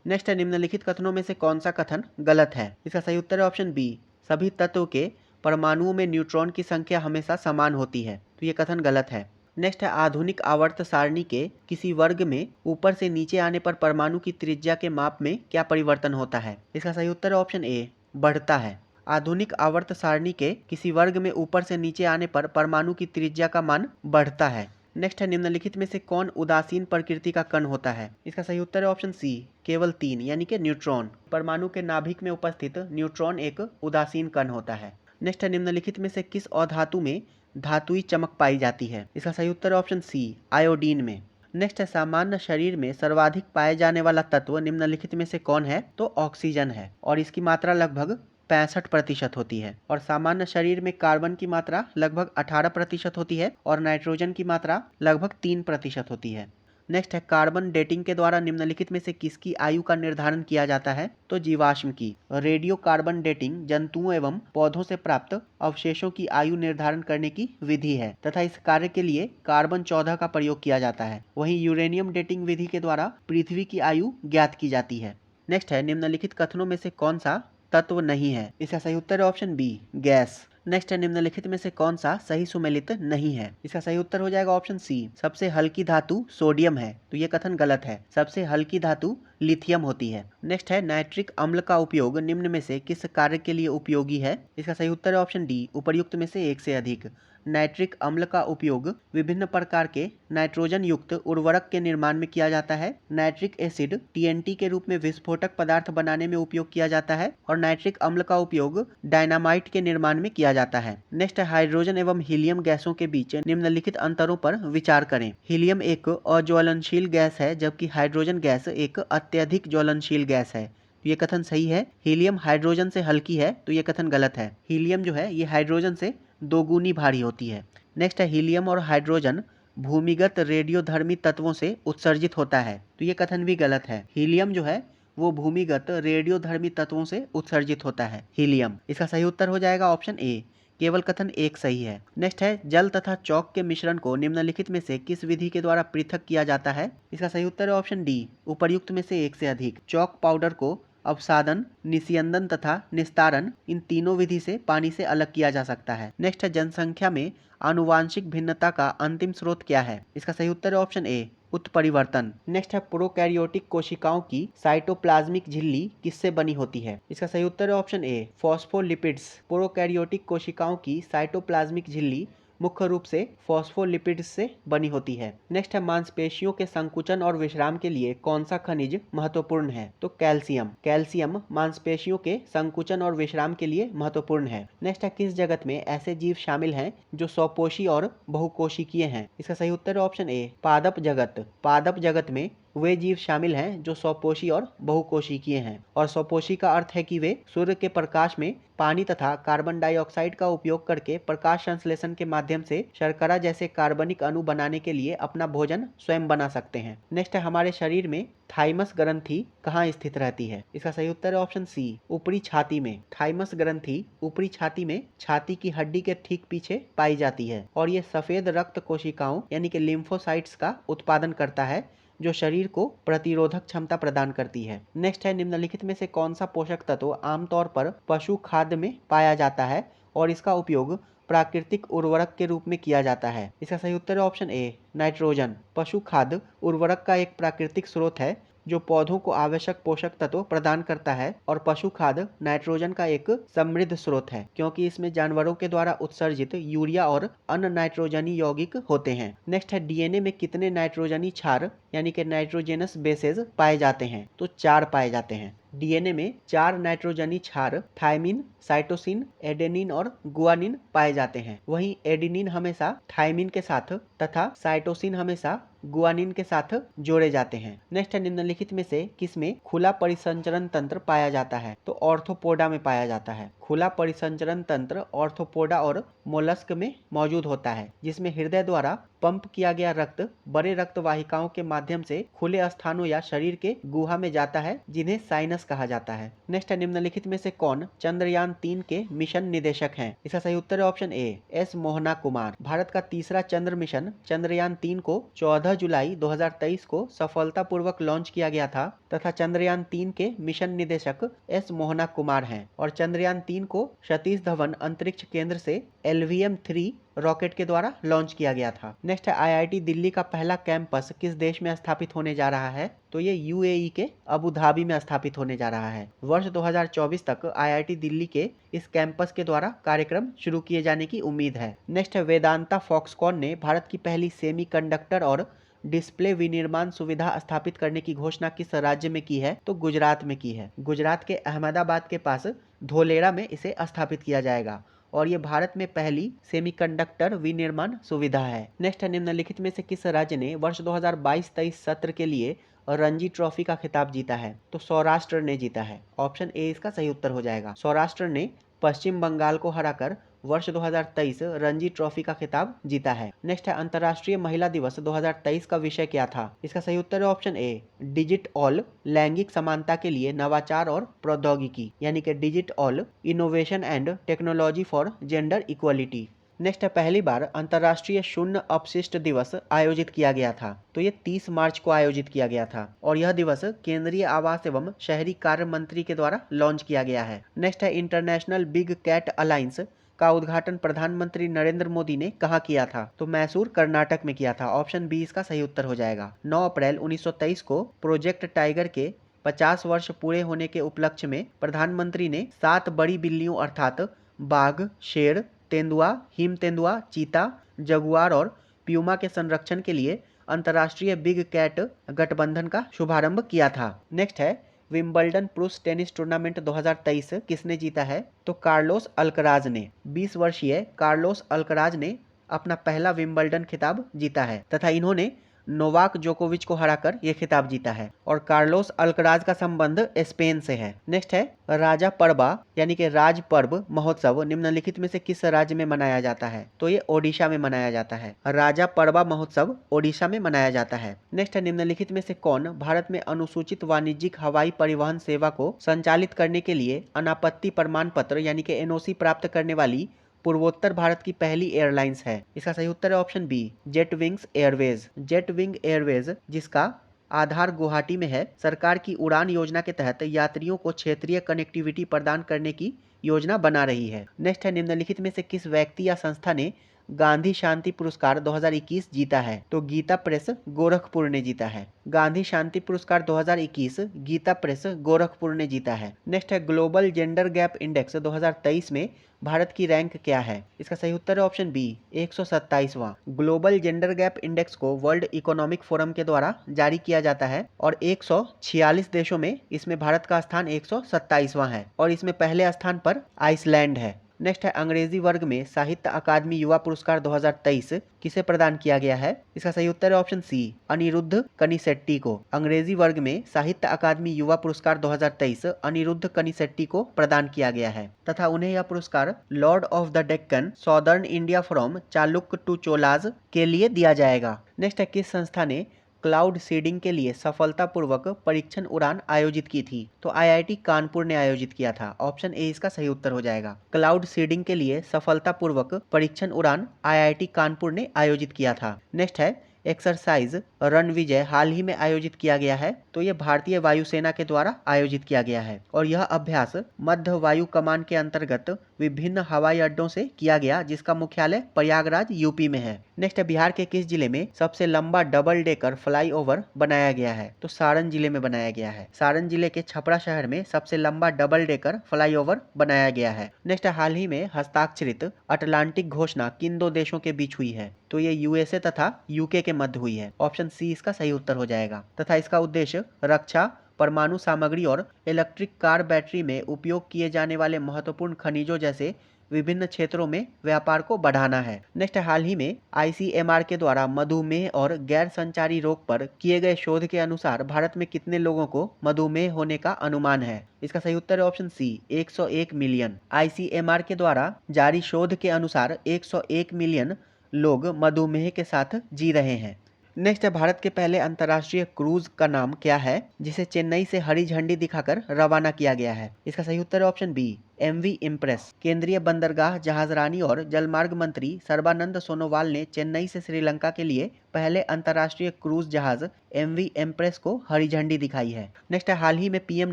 नेक्स्ट है निम्नलिखित कथनों में से कौन सा कथन गलत है? इसका सही उत्तर है ऑप्शन बी। सभी तत्व के परमाणुओं में न्यूट्रॉन की संख्या हमेशा समान होती है, तो ये कथन गलत है। नेक्स्ट है आधुनिक आवर्त सारणी के किसी वर्ग में ऊपर से नीचे आने पर परमाणु की त्रिज्या के माप में क्या परिवर्तन होता है? इसका सही उत्तर है ऑप्शन ए, बढ़ता है। आधुनिक आवर्त सारणी के किसी वर्ग में ऊपर से नीचे आने पर परमाणु की त्रिज्या का मान बढ़ता है। नेक्स्ट है निम्नलिखित में से कौन उदासीन प्रकृति का कण होता है? इसका सही उत्तर है ऑप्शन सी, केवल 3 यानी कि न्यूट्रॉन। परमाणु के नाभिक में उपस्थित न्यूट्रॉन एक उदासीन कण होता है। नेक्स्ट है निम्नलिखित में से किस अधातु में धातुई चमक पाई जाती है? इसका सही उत्तर है ऑप्शन सी, आयोडीन में। नेक्स्ट है सामान्य शरीर में सर्वाधिक पाए जाने वाला तत्व निम्नलिखित में से कौन है? तो ऑक्सीजन है, और इसकी मात्रा लगभग 65% होती है। और सामान्य शरीर में कार्बन की मात्रा लगभग 18% होती है और नाइट्रोजन की मात्रा लगभग 3% होती है। नेक्स्ट है कार्बन डेटिंग के द्वारा निम्नलिखित में से किसकी आयु का निर्धारण किया जाता है? तो जीवाश्म की। रेडियो कार्बन डेटिंग जंतुओं एवं पौधों से प्राप्त अवशेषों की आयु निर्धारण करने की विधि है तथा इस कार्य के लिए कार्बन 14 का प्रयोग किया जाता है। वहीं यूरेनियम डेटिंग विधि के द्वारा पृथ्वी की आयु ज्ञात की जाती है। नेक्स्ट है निम्नलिखित कथनों में से कौन सा तत्व नहीं है? इसका सही उत्तर है ऑप्शन बी, गैस। नेक्स्ट है निम्नलिखित में से कौन सा सही सुमेलित नहीं है? इसका सही उत्तर हो जाएगा ऑप्शन सी, सबसे हल्की धातु सोडियम है, तो ये कथन गलत है। सबसे हल्की धातु लिथियम होती है। नेक्स्ट है नाइट्रिक अम्ल का उपयोग निम्न में से किस कार्य के लिए उपयोगी है? इसका सही उत्तर है ऑप्शन डी, उपर्युक्त में से एक से अधिक। नाइट्रिक अम्ल का उपयोग विभिन्न प्रकार के नाइट्रोजन युक्त उर्वरक के निर्माण में किया जाता है। नाइट्रिक एसिड टीएनटी के रूप में विस्फोटक पदार्थ बनाने में उपयोग किया जाता है और नाइट्रिक अम्ल का उपयोग डायनामाइट के निर्माण में किया जाता है। नेक्स्ट है हाइड्रोजन एवं हीलियम गैसों के बीच निम्नलिखित अंतरों पर विचार करें। हीलियम एक अज्वलनशील गैस है, जबकि हाइड्रोजन गैस एक अत्यधिक ज्वलनशील गैस है, तो ये कथन सही है। हीलियम हाइड्रोजन से हल्की है, तो ये कथन गलत है। हीलियम जो है ये हाइड्रोजन से दोगुनी भारी होती है। नेक्स्ट है हीलियम और हाइड्रोजन भूमिगत रेडियोधर्मी तत्वों से उत्सर्जित होता है, तो ये कथन भी गलत है। हीलियम जो है वो भूमिगत रेडियोधर्मी तत्वों से उत्सर्जित होता है, हीलियम। इसका सही उत्तर हो जाएगा ऑप्शन ए, केवल कथन एक सही है। नेक्स्ट है जल तथा चौक के मिश्रण को निम्नलिखित में से किस विधि के द्वारा पृथक किया जाता है? इसका सही उत्तर है ऑप्शन डी, उपर्युक्त में से एक से अधिक। चौक पाउडर को अवसादन, निस्यंदन तथा निस्तारण, इन तीनों विधि से पानी से अलग किया जा सकता है। नेक्स्ट है जनसंख्या में आनुवांशिक भिन्नता का अंतिम स्रोत क्या है? इसका सही उत्तर है ऑप्शन ए, उत्परिवर्तन। नेक्स्ट है प्रोकैरियोटिक कोशिकाओं की साइटोप्लाज्मिक झिल्ली किससे बनी होती है? इसका सही उत्तर है ऑप्शन ए, फॉस्फोलिपिड्स। प्रोकैरियोटिक कोशिकाओं की साइटोप्लाज्मिक झिल्ली मुख्य रूप से फॉस्फोलिपिड्स से बनी होती है। नेक्स्ट है मांसपेशियों के संकुचन और विश्राम के लिए कौन सा खनिज महत्वपूर्ण है? तो कैल्शियम। कैल्शियम मांसपेशियों के संकुचन और विश्राम के लिए महत्वपूर्ण है। नेक्स्ट है किस जगत में ऐसे जीव शामिल हैं जो स्वपोषी और बहुकोशिकीय हैं? इसका सही उत्तर है ऑप्शन ए, पादप जगत। पादप जगत में वे जीव शामिल हैं जो स्वपोषी और बहुकोशिकीय हैं। और स्वपोषी का अर्थ है कि वे सूर्य के प्रकाश में पानी तथा कार्बन डाइऑक्साइड का उपयोग करके प्रकाश संश्लेषण के माध्यम से शर्करा जैसे कार्बनिक अणु बनाने के लिए अपना भोजन स्वयं बना सकते हैं। नेक्स्ट है हमारे शरीर में थाइमस ग्रंथि कहाँ स्थित रहती है? इसका सही उत्तर है ऑप्शन सी, ऊपरी छाती में। थाइमस ग्रंथि ऊपरी छाती में छाती की हड्डी के ठीक पीछे पाई जाती है और ये सफेद रक्त कोशिकाओं यानी कि लिम्फोसाइट्स का उत्पादन करता है, जो शरीर को प्रतिरोधक क्षमता प्रदान करती है। नेक्स्ट है निम्नलिखित में से कौन सा पोषक तत्व आमतौर पर पशु खाद्य में पाया जाता है और इसका उपयोग प्राकृतिक उर्वरक के रूप में किया जाता है? इसका सही उत्तर है ऑप्शन ए, नाइट्रोजन। पशु खाद्य उर्वरक का एक प्राकृतिक स्रोत है जो पौधों को आवश्यक पोषक तत्व प्रदान करता है और पशु खाद्य नाइट्रोजन का एक समृद्ध स्रोत है, क्योंकि इसमें जानवरों के द्वारा उत्सर्जित यूरिया और अन्य नाइट्रोजनी यौगिक होते हैं। नेक्स्ट है डीएनए में कितने नाइट्रोजनी क्षार यानी कि नाइट्रोजेनस बेसेस पाए जाते हैं? तो 4 पाए जाते हैं। डीएनए में 4 नाइट्रोजनी क्षार थायमिन, साइटोसिन, एडेनिन और गुआनिन पाए जाते हैं। वहीं एडेनिन हमेशा थायमिन के साथ तथा साइटोसिन हमेशा गुआनिन के साथ जोड़े जाते हैं। नेक्स्ट है, निम्नलिखित में से किसमें खुला परिसंचरण तंत्र पाया जाता है? तो ऑर्थोपोडा में पाया जाता है। खुला परिसंचरण तंत्र ऑर्थोपोडा और मोलस्क में मौजूद होता है, जिसमें हृदय द्वारा पंप किया गया रक्त बड़े रक्त वाहिकाओं के माध्यम से खुले स्थानों या शरीर के गुहा में जाता है, जिन्हें साइनस कहा जाता है। नेक्स्ट है, निम्नलिखित में से कौन चंद्रयान 3 के मिशन निदेशक हैं? इसका सही उत्तर है option A, S Mohana Kumar. भारत का तीसरा चंद्र मिशन चंद्रयान 3 को 14 जुलाई 2023 को सफलतापूर्वक लॉन्च किया गया था तथा चंद्रयान 3 के मिशन निदेशक एस मोहना कुमार हैं और चंद्रयान 3 को सतीश धवन अंतरिक्ष केंद्र से LVM-3 रॉकेट के द्वारा लॉन्च किया गया था। नेक्स्ट है, IIT दिल्ली का पहला कैंपस किस देश में स्थापित होने जा रहा है? तो ये UAE के अबू धाबी में स्थापित होने जा रहा है। वर्ष 2024 तक IIT दिल्ली के इस कैंपस के द्वारा कार्यक्रम शुरू किए जाने की उम्मीद है। नेक्स्ट है, वेदांता फॉक्सकॉन ने भारत की पहली सेमीकंडक्टर और डिस्प्ले विनिर्माण सुविधा स्थापित करने की घोषणा किस राज्य में की है? तो गुजरात में की है। गुजरात के अहमदाबाद के पास धोलेरा में इसे स्थापित किया जाएगा और ये भारत में पहली सेमीकंडक्टर विनिर्माण सुविधा है। नेक्स्ट है, निम्नलिखित में से किस राज्य ने वर्ष 2022-23 सत्र के लिए रणजी ट्रॉफी का खिताब जीता है? तो सौराष्ट्र ने जीता है। ऑप्शन ए इसका सही उत्तर हो जाएगा। सौराष्ट्र ने पश्चिम बंगाल को हराकर वर्ष 2023 रणजी ट्रॉफी का खिताब जीता है। नेक्स्ट है, अंतर्राष्ट्रीय महिला दिवस 2023 का विषय क्या था? इसका सही उत्तर है ऑप्शन ए, डिजिट ऑल, लैंगिक समानता के लिए नवाचार और प्रौद्योगिकी, यानी कि digit all, innovation and technology for gender equality. Next है, पहली बार अंतर्राष्ट्रीय शून्य अपशिष्ट दिवस आयोजित किया गया था। तो ये 30 मार्च को आयोजित किया गया था और यह दिवस केंद्रीय आवास एवं शहरी कार्य मंत्री के द्वारा लॉन्च किया गया है। नेक्स्ट है, इंटरनेशनल बिग कैट अलायंस का उद्घाटन प्रधानमंत्री नरेंद्र मोदी ने कहाँ किया था? तो मैसूर, कर्नाटक में किया था। ऑप्शन बी इसका सही उत्तर हो जाएगा। 9 अप्रैल 1923 को प्रोजेक्ट टाइगर के 50 वर्ष पूरे होने के उपलक्ष्य में प्रधानमंत्री ने 7 बड़ी बिल्लियों अर्थात बाघ, शेर, तेंदुआ, हिम तेंदुआ, चीता, जगुआर और प्यूमा के संरक्षण के लिए अंतर्राष्ट्रीय बिग कैट गठबंधन का शुभारंभ किया था। नेक्स्ट है, विंबलडन पुरुष टेनिस टूर्नामेंट 2023 किसने जीता है? तो कार्लोस अल्कराज ने। 20 वर्षीय कार्लोस अल्कराज ने अपना पहला विंबलडन खिताब जीता है तथा इन्होंने नोवाक जोकोविच को हराकर यह खिताब जीता है और कार्लोस अल्कराज का संबंध स्पेन से है। नेक्स्ट है, राजा परबा यानी कि राज पर्व महोत्सव निम्नलिखित में से किस राज्य में मनाया जाता है? तो ये ओडिशा में मनाया जाता है। राजा परबा महोत्सव ओडिशा में मनाया जाता है। नेक्स्ट है, निम्नलिखित में से कौन भारत में अनुसूचित वाणिज्यिक हवाई परिवहन सेवा को संचालित करने के लिए अनापत्ति प्रमाण पत्र यानी कि NOC प्राप्त करने वाली पूर्वोत्तर भारत की पहली एयरलाइंस है? इसका सही उत्तर है option B, Jet Wings Airways. Jet Wing Airways, जिसका आधार गुवाहाटी में है, सरकार की उड़ान योजना के तहत यात्रियों को क्षेत्रीय कनेक्टिविटी प्रदान करने की योजना बना रही है। नेक्स्ट है, निम्नलिखित में से किस व्यक्ति या संस्था ने गांधी शांति पुरस्कार 2021 जीता है? तो गीता प्रेस गोरखपुर ने जीता है। गांधी शांति पुरस्कार 2021 गीता प्रेस गोरखपुर ने जीता है। नेक्स्ट है, ग्लोबल जेंडर गैप इंडेक्स 2023 में भारत की रैंक क्या है? इसका सही उत्तर है ऑप्शन बी, 127वां। ग्लोबल जेंडर गैप इंडेक्स को वर्ल्ड इकोनॉमिक फोरम के द्वारा जारी किया जाता है और 146 देशों में इसमें भारत का स्थान 127वां है और इसमें पहले स्थान पर आइसलैंड है। नेक्स्ट है, अंग्रेजी वर्ग में साहित्य अकादमी युवा पुरस्कार 2023 किसे प्रदान किया गया है? इसका सही उत्तर है ऑप्शन सी, अनिरुद्ध कनिसेट्टी को। अंग्रेजी वर्ग में साहित्य अकादमी युवा पुरस्कार 2023 अनिरुद्ध कनिसेट्टी को प्रदान किया गया है तथा उन्हें यह पुरस्कार Lord of the Deccan Southern India from Chalukya to Cholas के लिए दिया जाएगा। नेक्स्ट है, किस संस्था ने क्लाउड सीडिंग के लिए सफलतापूर्वक परीक्षण उड़ान आयोजित की थी? तो IIT कानपुर ने आयोजित किया था। ऑप्शन ए इसका सही उत्तर हो जाएगा। क्लाउड सीडिंग के लिए सफलतापूर्वक परीक्षण उड़ान IIT कानपुर ने आयोजित किया था। नेक्स्ट है, एक्सरसाइज रणविजय हाल ही में आयोजित किया गया है। तो यह भारतीय वायुसेना के द्वारा आयोजित किया गया है और यह अभ्यास मध्य वायु कमान के अंतर्गत विभिन्न हवाई अड्डों से किया गया, जिसका मुख्यालय प्रयागराज यूपी में है। नेक्स्ट, बिहार के किस जिले में सबसे लंबा डबल डेकर फ्लाईओवर बनाया गया है? तो सारण जिले में बनाया गया है। सारण जिले के छपरा शहर में सबसे लंबा डबल डेकर फ्लाईओवर बनाया गया है। नेक्स्ट, हाल ही में हस्ताक्षरित अटलांटिक घोषणा किन दो देशों के बीच हुई है? तो ये USA तथा UK के मध्य हुई है। ऑप्शन सी इसका सही उत्तर हो जाएगा तथा इसका उद्देश्य रक्षा, परमाणु सामग्री और इलेक्ट्रिक कार बैटरी में उपयोग किए जाने वाले महत्वपूर्ण खनिजों जैसे विभिन्न क्षेत्रों में व्यापार को बढ़ाना है। नेक्स्ट, हाल ही में ICMR के द्वारा मधुमेह और गैर संचारी रोग पर किए गए शोध के अनुसार भारत में कितने लोगों को मधुमेह होने का अनुमान है? इसका सही उत्तर है ऑप्शन सी, 101 मिलियन। ICMR के द्वारा जारी शोध के अनुसार 101 मिलियन लोग मधुमेह के साथ जी रहे हैं। नेक्स्ट है, भारत के पहले अंतर्राष्ट्रीय क्रूज का नाम क्या है जिसे चेन्नई से हरी झंडी दिखाकर रवाना किया गया है? इसका सही उत्तर है ऑप्शन बी, MV इम्प्रेस। केंद्रीय बंदरगाह, जहाजरानी और जलमार्ग मंत्री सर्बानंद सोनोवाल ने चेन्नई से श्रीलंका के लिए पहले अंतर्राष्ट्रीय क्रूज जहाज MV इम्प्रेस को हरी झंडी दिखाई है। नेक्स्ट है, हाल ही में PM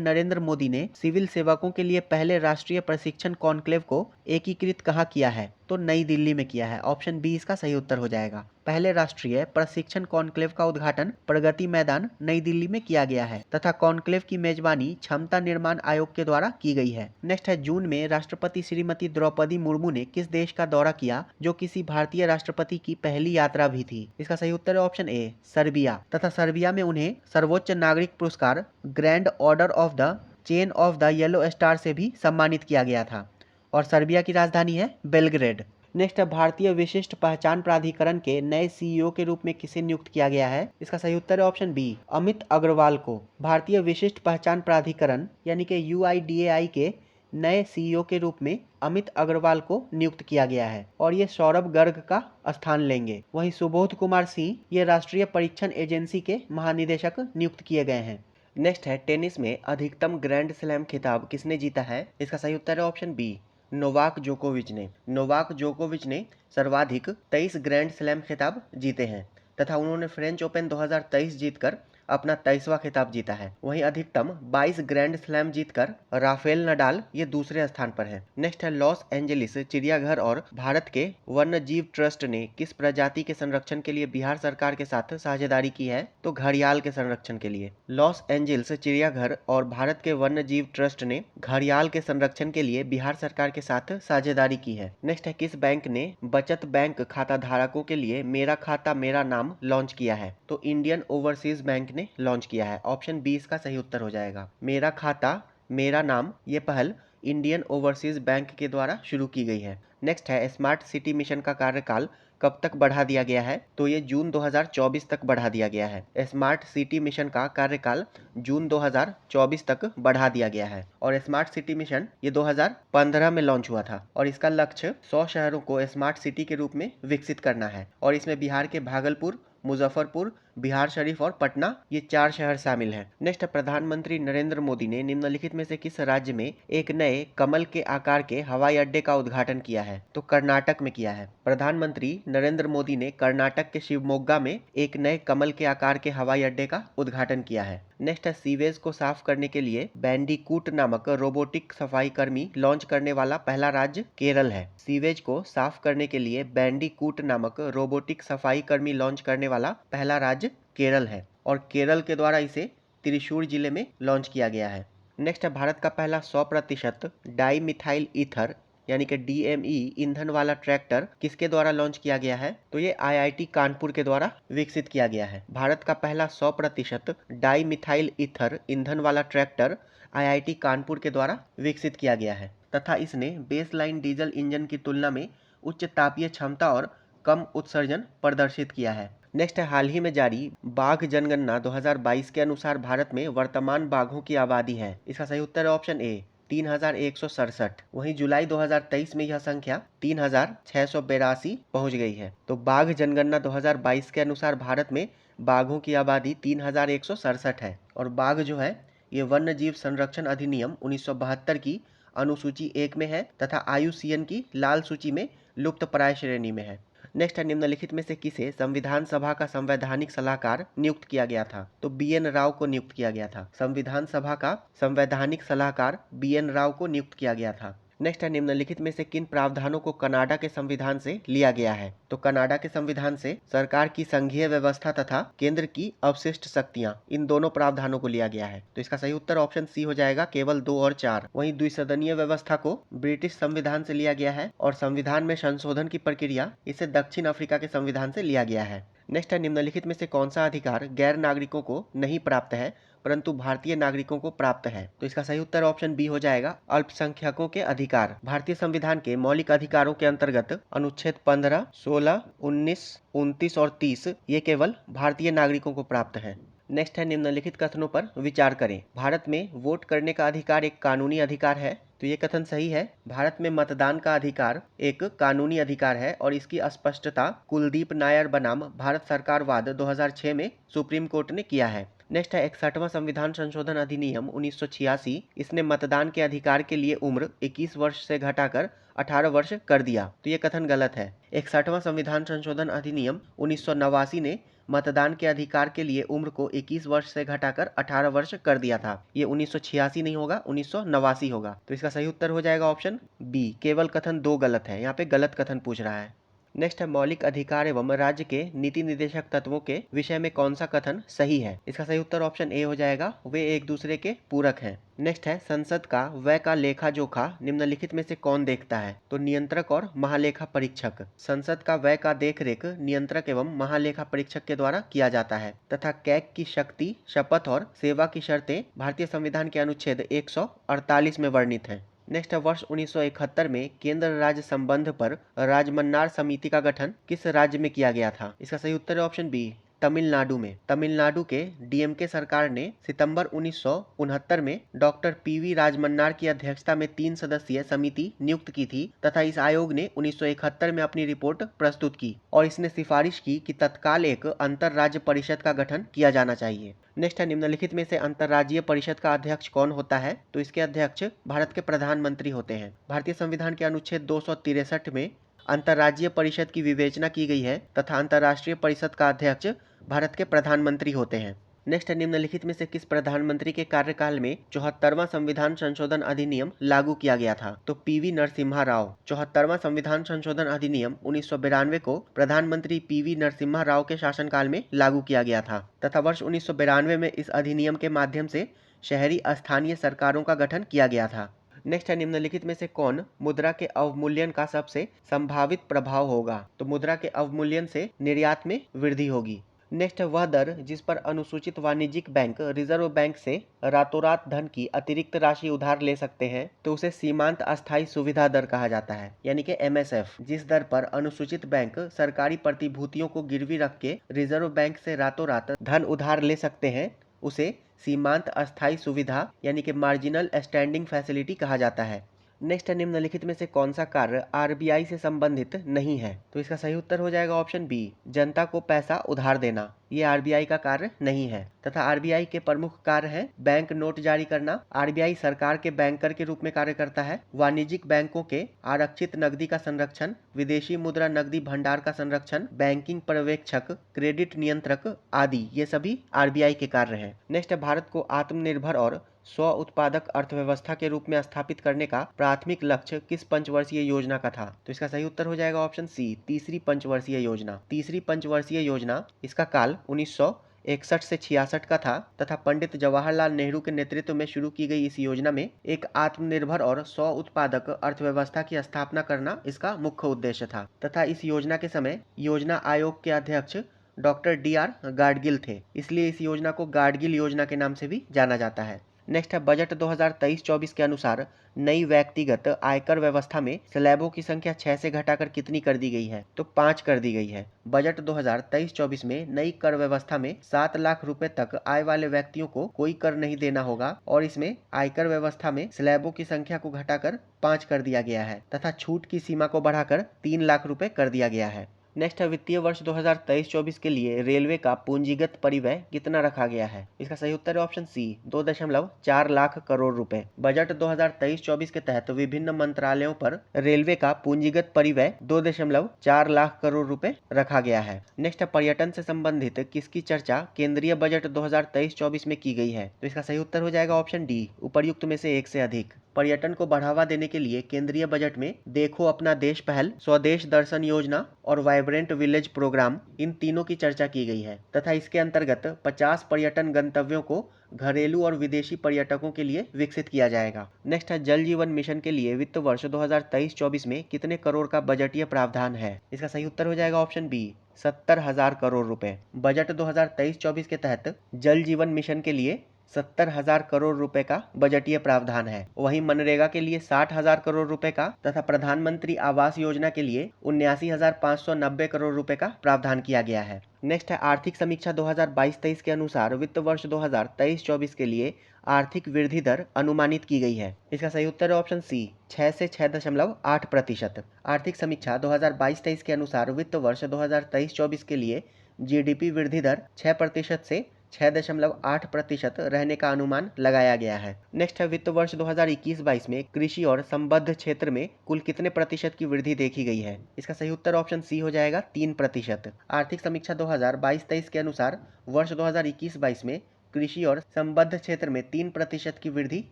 नरेंद्र मोदी ने सिविल सेवकों के लिए पहले राष्ट्रीय प्रशिक्षण कॉन्क्लेव को एकीकृत कहाँ किया है? तो नई दिल्ली में किया है। ऑप्शन बी इसका सही उत्तर हो जाएगा। पहले राष्ट्रीय प्रशिक्षण कॉन्क्लेव का उद्घाटन प्रगति मैदान नई दिल्ली में किया गया है तथा कॉन्क्लेव की मेजबानी क्षमता निर्माण आयोग के द्वारा की गई है। नेक्स्ट है, जून में राष्ट्रपति श्रीमती द्रौपदी मुर्मू ने किस देश का दौरा किया जो किसी भारतीय राष्ट्रपति की पहली यात्रा भी थी? इसका सही उत्तर है ऑप्शन ए, सर्बिया। तथा सर्बिया में उन्हें सर्वोच्च नागरिक पुरस्कार grand order of the chain of the yellow star से भी सम्मानित किया गया था और सर्बिया की राजधानी है बेलग्रेड। नेक्स्ट है, भारतीय विशिष्ट पहचान प्राधिकरण के नए CEO के रूप में किसे नियुक्त किया गया है? इसका सही उत्तर है ऑप्शन बी, अमित अग्रवाल को। भारतीय विशिष्ट पहचान प्राधिकरण यानी कि UIDAI के नए CEO के रूप में अमित अग्रवाल को नियुक्त किया गया है और ये सौरभ गर्ग का स्थान लेंगे। वहीं सुबोध कुमार सिंह ये राष्ट्रीय परीक्षण एजेंसी के महानिदेशक नियुक्त किए गए हैं। नेक्स्ट है, टेनिस में अधिकतम ग्रैंड स्लैम खिताब किसने जीता है? इसका सही उत्तर है ऑप्शन बी, नोवाक जोकोविच ने। नोवाक जोकोविच ने सर्वाधिक 23 ग्रैंड स्लैम खिताब जीते हैं तथा उन्होंने फ्रेंच ओपन 2023 जीतकर अपना 23वां खिताब जीता है। वहीं अधिकतम 22 ग्रैंड स्लैम जीतकर राफेल नडाल ये दूसरे स्थान पर है। नेक्स्ट है, लॉस एंजलिस चिड़ियाघर और भारत के वन्य जीव ट्रस्ट ने किस प्रजाति के संरक्षण के लिए बिहार सरकार के साथ साझेदारी की है? तो घड़ियाल के संरक्षण के लिए। लॉस एंजलिस चिड़ियाघर और भारत के वन्य जीव ट्रस्ट ने घड़ियाल के संरक्षण के लिए बिहार सरकार के साथ साझेदारी की है। नेक्स्ट है, किस बैंक ने बचत बैंक खाता धारकों के लिए मेरा खाता मेरा नाम लॉन्च किया है? तो इंडियन ओवरसीज बैंक ने लॉन्च किया है। ऑप्शन बी इसका सही उत्तर हो जाएगा। मेरा खाता मेरा नाम ये पहल इंडियन ओवरसीज बैंक के द्वारा शुरू की गई है। नेक्स्ट है, स्मार्ट सिटी मिशन का कार्यकाल कब तक बढ़ा दिया गया है? तो ये जून 2024 तक बढ़ा दिया गया है। स्मार्ट सिटी मिशन का कार्यकाल जून 2024 तक बढ़ा दिया गया है और स्मार्ट सिटी मिशन ये 2015 में लॉन्च हुआ था और इसका लक्ष्य 100 शहरों को स्मार्ट सिटी के रूप में विकसित करना है और इसमें बिहार के भागलपुर, मुजफ्फरपुर, बिहार शरीफ और पटना ये 4 शहर शामिल हैं। नेक्स्ट, प्रधानमंत्री नरेंद्र मोदी ने निम्नलिखित में से किस राज्य में एक नए कमल के आकार के हवाई अड्डे का उद्घाटन किया है? तो कर्नाटक में किया है। प्रधानमंत्री नरेंद्र मोदी ने कर्नाटक के शिवमोग्गा में एक नए कमल के आकार के हवाई अड्डे का उद्घाटन किया है। नेक्स्ट है, सीवेज को साफ करने के लिए बैंडीकूट नामक रोबोटिक सफाई कर्मी लॉन्च करने वाला पहला राज्य केरल है। सीवेज को साफ करने के लिए बैंडीकूट नामक रोबोटिक सफाई कर्मी लॉन्च करने वाला पहला राज्य केरल है और केरल के द्वारा इसे त्रिशूर जिले में लॉन्च किया गया है। नेक्स्ट है, भारत का पहला 100% डाई मिथाइल ईथर यानी कि DME ईंधन वाला ट्रैक्टर किसके द्वारा लॉन्च किया गया है? तो ये IIT कानपुर के द्वारा विकसित किया गया है। भारत का पहला 100% डाई मिथाइल ईथर ईंधन वाला ट्रैक्टर IIT कानपुर के द्वारा विकसित किया गया है तथा इसने बेसलाइन डीजल इंजन की तुलना में उच्च तापीय क्षमता और कम उत्सर्जन प्रदर्शित किया है। नेक्स्ट है, हाल ही में जारी बाघ जनगणना 2022 के अनुसार भारत में वर्तमान बाघों की आबादी है। इसका सही उत्तर है ऑप्शन ए, 3167। वहीं जुलाई 2023 में यह संख्या 3682 पहुंच गई है। तो बाघ जनगणना 2022 के अनुसार भारत में बाघों की आबादी 3167 है और बाघ जो है ये वन्य जीव संरक्षण अधिनियम 1972 की अनुसूची 1 में है तथा IUCN की लाल सूची में लुप्त प्राय श्रेणी में है। नेक्स्ट है, निम्नलिखित में से किसे संविधान सभा का संवैधानिक सलाहकार नियुक्त किया गया था? तो BN राव को नियुक्त किया गया था। संविधान सभा का संवैधानिक सलाहकार BN राव को नियुक्त किया गया था। नेक्स्ट है, निम्नलिखित में से किन प्रावधानों को कनाडा के संविधान से लिया गया है? तो कनाडा के संविधान से सरकार की संघीय व्यवस्था तथा केंद्र की अवशिष्ट शक्तियां इन दोनों प्रावधानों को लिया गया है। तो इसका सही उत्तर ऑप्शन सी हो जाएगा, केवल 2 और 4। वहीं द्विसदनीय व्यवस्था को ब्रिटिश संविधान से लिया गया है और संविधान में संशोधन की प्रक्रिया इसे दक्षिण अफ्रीका के संविधान से लिया गया है। नेक्स्ट है निम्नलिखित में से कौन सा अधिकार गैर नागरिकों को नहीं प्राप्त है परंतु भारतीय नागरिकों को प्राप्त है। तो इसका सही उत्तर ऑप्शन बी हो जाएगा, अल्पसंख्यकों के अधिकार। भारतीय संविधान के मौलिक अधिकारों के अंतर्गत अनुच्छेद 15, 16, 19, 29 और 30 ये केवल भारतीय नागरिकों को प्राप्त है। नेक्स्ट है निम्नलिखित कथनों पर विचार करें। भारत में वोट करने का अधिकार एक कानूनी अधिकार है। तो ये कथन सही है। भारत में मतदान का अधिकार एक कानूनी अधिकार है और इसकी स्पष्टता कुलदीप नायर बनाम भारत सरकारवाद 2006 में सुप्रीम कोर्ट ने किया है। नेक्स्ट है 61वां संविधान संशोधन अधिनियम 1986। इसने मतदान के अधिकार के लिए उम्र 21 वर्ष से घटाकर 18 वर्ष कर दिया। तो ये कथन गलत है। 61वां संविधान संशोधन अधिनियम 1989 ने मतदान के अधिकार के लिए उम्र को 21 वर्ष से घटाकर 18 वर्ष कर दिया था। ये 1986 नहीं होगा, 1989 होगा। तो इसका सही उत्तर हो जाएगा ऑप्शन बी। केवल कथन 2 गलत है, यहाँ पे गलत कथन पूछ रहा है। नेक्स्ट है मौलिक अधिकार एवं राज्य के नीति निर्देशक तत्वों के विषय में कौन सा कथन सही है। इसका सही उत्तर ऑप्शन ए हो जाएगा, वे एक दूसरे के पूरक हैं। नेक्स्ट है संसद का व्यय का लेखा जोखा निम्नलिखित में से कौन देखता है। तो नियंत्रक और महालेखा परीक्षक। संसद का व्यय का देखरेख नियंत्रक एवं महालेखा परीक्षक के द्वारा किया जाता है तथा कैग की शक्ति, शपथ और सेवा की शर्तें भारतीय संविधान के अनुच्छेद 148 में वर्णित है। नेक्स्ट है वर्ष 1971 में केंद्र राज्य संबंध पर राजमन्नार समिति का गठन किस राज्य में किया गया था। इसका सही उत्तर है ऑप्शन बी, तमिलनाडु में। तमिलनाडु के डीएमके सरकार ने सितंबर 1969 में डॉक्टर पीवी राजमन्नार की अध्यक्षता में 3 सदस्यीय समिति नियुक्त की थी तथा इस आयोग ने 1971 में अपनी रिपोर्ट प्रस्तुत की और इसने सिफारिश की कि तत्काल एक अंतर राज्य परिषद का गठन किया जाना चाहिए। नेक्स्ट है निम्नलिखित में से अंतर्राज्यीय परिषद का अध्यक्ष कौन होता है। तो इसके अध्यक्ष भारत के प्रधानमंत्री होते हैं। भारतीय संविधान के अनुच्छेद 263 में अंतर्राज्यीय परिषद की विवेचना की गई है तथा अंतर्राष्ट्रीय परिषद का अध्यक्ष भारत के प्रधानमंत्री होते हैं। नेक्स्ट है निम्नलिखित में से किस प्रधानमंत्री के कार्यकाल में 74वां संविधान संशोधन अधिनियम लागू किया गया था। तो पीवी नरसिम्हा राव। 74वां संविधान संशोधन अधिनियम 1992 को प्रधानमंत्री पीवी नरसिम्हा राव के शासनकाल में लागू किया गया था तथा वर्ष 1992 में इस अधिनियम के माध्यम से शहरी स्थानीय सरकारों का गठन किया गया था। नेक्स्ट है निम्नलिखित में से कौन मुद्रा के अवमूल्यन का सबसे संभावित प्रभाव होगा। तो मुद्रा के अवमूल्यन से निर्यात में वृद्धि होगी। नेक्स्ट है वह दर जिस पर अनुसूचित वाणिज्यिक बैंक रिजर्व बैंक से रातों रात धन की अतिरिक्त राशि उधार ले सकते हैं। तो उसे सीमांत अस्थायी सुविधा दर कहा जाता है, यानी कि MSF। जिस दर पर अनुसूचित बैंक सरकारी प्रतिभूतियों को गिरवी रख के रिजर्व बैंक से रातों रात धन उधार ले सकते हैं, उसे सीमांत अस्थायी सुविधा यानी कि मार्जिनल स्टैंडिंग फैसिलिटी कहा जाता है। नेक्स्ट है निम्नलिखित में से कौन सा कार्य RBI से संबंधित नहीं है। तो इसका सही उत्तर हो जाएगा ऑप्शन बी, जनता को पैसा उधार देना। ये RBI का कार्य नहीं है तथा RBI के प्रमुख कार्य हैं बैंक नोट जारी करना। RBI सरकार के बैंकर के रूप में कार्य करता है। वाणिज्यिक बैंकों के आरक्षित नकदी का संरक्षण, विदेशी मुद्रा नकदी भंडार का संरक्षण, बैंकिंग पर्यवेक्षक, क्रेडिट नियंत्रक आदि ये सभी RBI के कार्य हैं। नेक्स्ट है भारत को आत्मनिर्भर और स्व उत्पादक अर्थव्यवस्था के रूप में स्थापित करने का प्राथमिक लक्ष्य किस पंचवर्षीय योजना का था। तो इसका सही उत्तर हो जाएगा ऑप्शन सी, तीसरी पंचवर्षीय योजना। तीसरी पंचवर्षीय योजना, इसका काल 1961 से 66 का था तथा पंडित जवाहरलाल नेहरू के नेतृत्व में शुरू की गई इस योजना में एक आत्मनिर्भर और स्व उत्पादक अर्थव्यवस्था की स्थापना करना इसका मुख्य उद्देश्य था तथा इस योजना के समय योजना आयोग के अध्यक्ष डॉक्टर DR गाडगिल थे, इसलिए इस योजना को गाडगिल योजना के नाम से भी जाना जाता है। नेक्स्ट है बजट 2023-24 के अनुसार नई व्यक्तिगत आयकर व्यवस्था में स्लैबों की संख्या 6 से घटाकर कितनी कर दी गई है। तो 5 कर दी गई है। बजट 2023-24 में नई कर व्यवस्था में 7 लाख रुपए तक आय वाले व्यक्तियों को कोई कर नहीं देना होगा और इसमें आयकर व्यवस्था में स्लैबों की संख्या को घटाकर 5 कर दिया गया है तथा छूट की सीमा को बढ़ाकर 3 लाख रुपए कर दिया गया है। नेक्स्ट है वित्तीय वर्ष 2023-24 के लिए रेलवे का पूंजीगत परिव्यय कितना रखा गया है। इसका सही उत्तर है ऑप्शन सी, 2.4 लाख करोड़ रुपए। बजट 2023-24 के तहत विभिन्न मंत्रालयों पर रेलवे का पूंजीगत परिव्यय 2.4 लाख करोड़ रुपए रखा गया है। नेक्स्ट है पर्यटन से संबंधित किसकी चर्चा केंद्रीय बजट 2023-24 में की गई है। तो इसका सही उत्तर हो जाएगा ऑप्शन डी, उपर्युक्त में से एक से अधिक। पर्यटन को बढ़ावा देने के लिए केंद्रीय बजट में देखो अपना देश पहल, स्वदेश दर्शन योजना और वाइब्रेंट विलेज प्रोग्राम, इन तीनों की चर्चा की गई है तथा इसके अंतर्गत 50 पर्यटन गंतव्यों को घरेलू और विदेशी पर्यटकों के लिए विकसित किया जाएगा। नेक्स्ट है जल जीवन मिशन के लिए वित्त वर्ष 2023-24 में कितने करोड़ का बजटीय प्रावधान है? इसका सही उत्तर हो जाएगा ऑप्शन बी, 70,000 करोड़ रुपए। बजट 2023-24 के तहत जल जीवन मिशन के लिए 70,000 करोड़ रुपए का बजटीय प्रावधान है। वहीं मनरेगा के लिए 60,000 करोड़ रुपए का तथा प्रधानमंत्री आवास योजना के लिए 79,590 करोड़ रुपए का प्रावधान किया गया है। नेक्स्ट है आर्थिक समीक्षा 2022-23 के अनुसार वित्त वर्ष 2023-24 के लिए आर्थिक वृद्धि दर अनुमानित की गई है। इसका सही उत्तर है ऑप्शन सी, 6 से 6.8%। आर्थिक समीक्षा 2022-23 के अनुसार वित्त वर्ष 2023-24 के लिए जीडीपी वृद्धि दर 6% से 6.8% रहने का अनुमान लगाया गया है। नेक्स्ट है वित्त वर्ष 2021-22 में कृषि और संबद्ध क्षेत्र में कुल कितने प्रतिशत की वृद्धि देखी गई है? इसका सही उत्तर ऑप्शन सी हो जाएगा 3%। आर्थिक समीक्षा 2022-23 के अनुसार वर्ष 2021-22 में कृषि और संबद्ध क्षेत्र में 3% की वृद्धि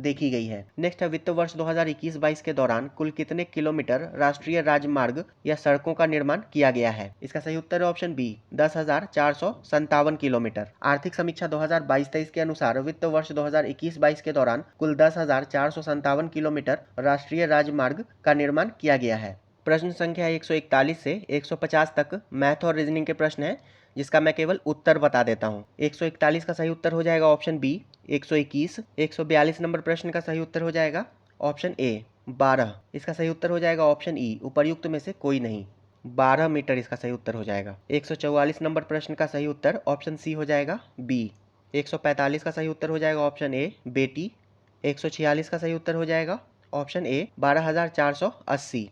देखी गई है। नेक्स्ट है वित्त वर्ष 2021-22 के दौरान कुल कितने किलोमीटर राष्ट्रीय राजमार्ग या सड़कों का निर्माण किया गया है? इसका सही उत्तर है ऑप्शन बी, 10,457 किलोमीटर। आर्थिक समीक्षा 2022-23 के अनुसार वित्त वर्ष 2021-22 के दौरान कुल 10,457 किलोमीटर राष्ट्रीय राजमार्ग का निर्माण किया गया है। प्रश्न संख्या 141 से 150 तक मैथ और रीजनिंग के प्रश्न हैं, जिसका मैं केवल उत्तर बता देता हूँ। 141 का सही उत्तर हो जाएगा ऑप्शन बी, 121। 142 नंबर प्रश्न का सही उत्तर हो जाएगा ऑप्शन ए, 12। इसका सही उत्तर हो जाएगा ऑप्शन ई, उपर्युक्त में से कोई नहीं, 12 मीटर इसका सही उत्तर हो जाएगा। 144 नंबर प्रश्न का सही उत्तर ऑप्शन सी हो जाएगा बी। 145 का सही उत्तर हो जाएगा ऑप्शन ए, बेटी। 146 का सही उत्तर हो जाएगा ऑप्शन ए, 12,480।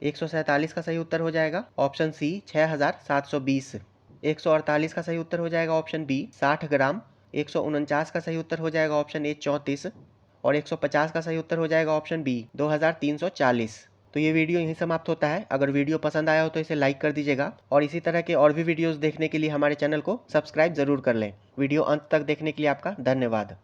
147 का सही उत्तर हो जाएगा ऑप्शन सी, 6,720। 148 का सही उत्तर हो जाएगा ऑप्शन बी, 60 ग्राम। 149 का सही उत्तर हो जाएगा ऑप्शन ए, 34। और 150 का सही उत्तर हो जाएगा ऑप्शन बी, 2,340। तो ये वीडियो यहीं समाप्त होता है। अगर वीडियो पसंद आया हो तो इसे लाइक कर दीजिएगा और इसी तरह के और भी वीडियोस देखने के लिए हमारे चैनल को सब्सक्राइब जरूर कर लें। वीडियो अंत तक देखने के लिए आपका धन्यवाद।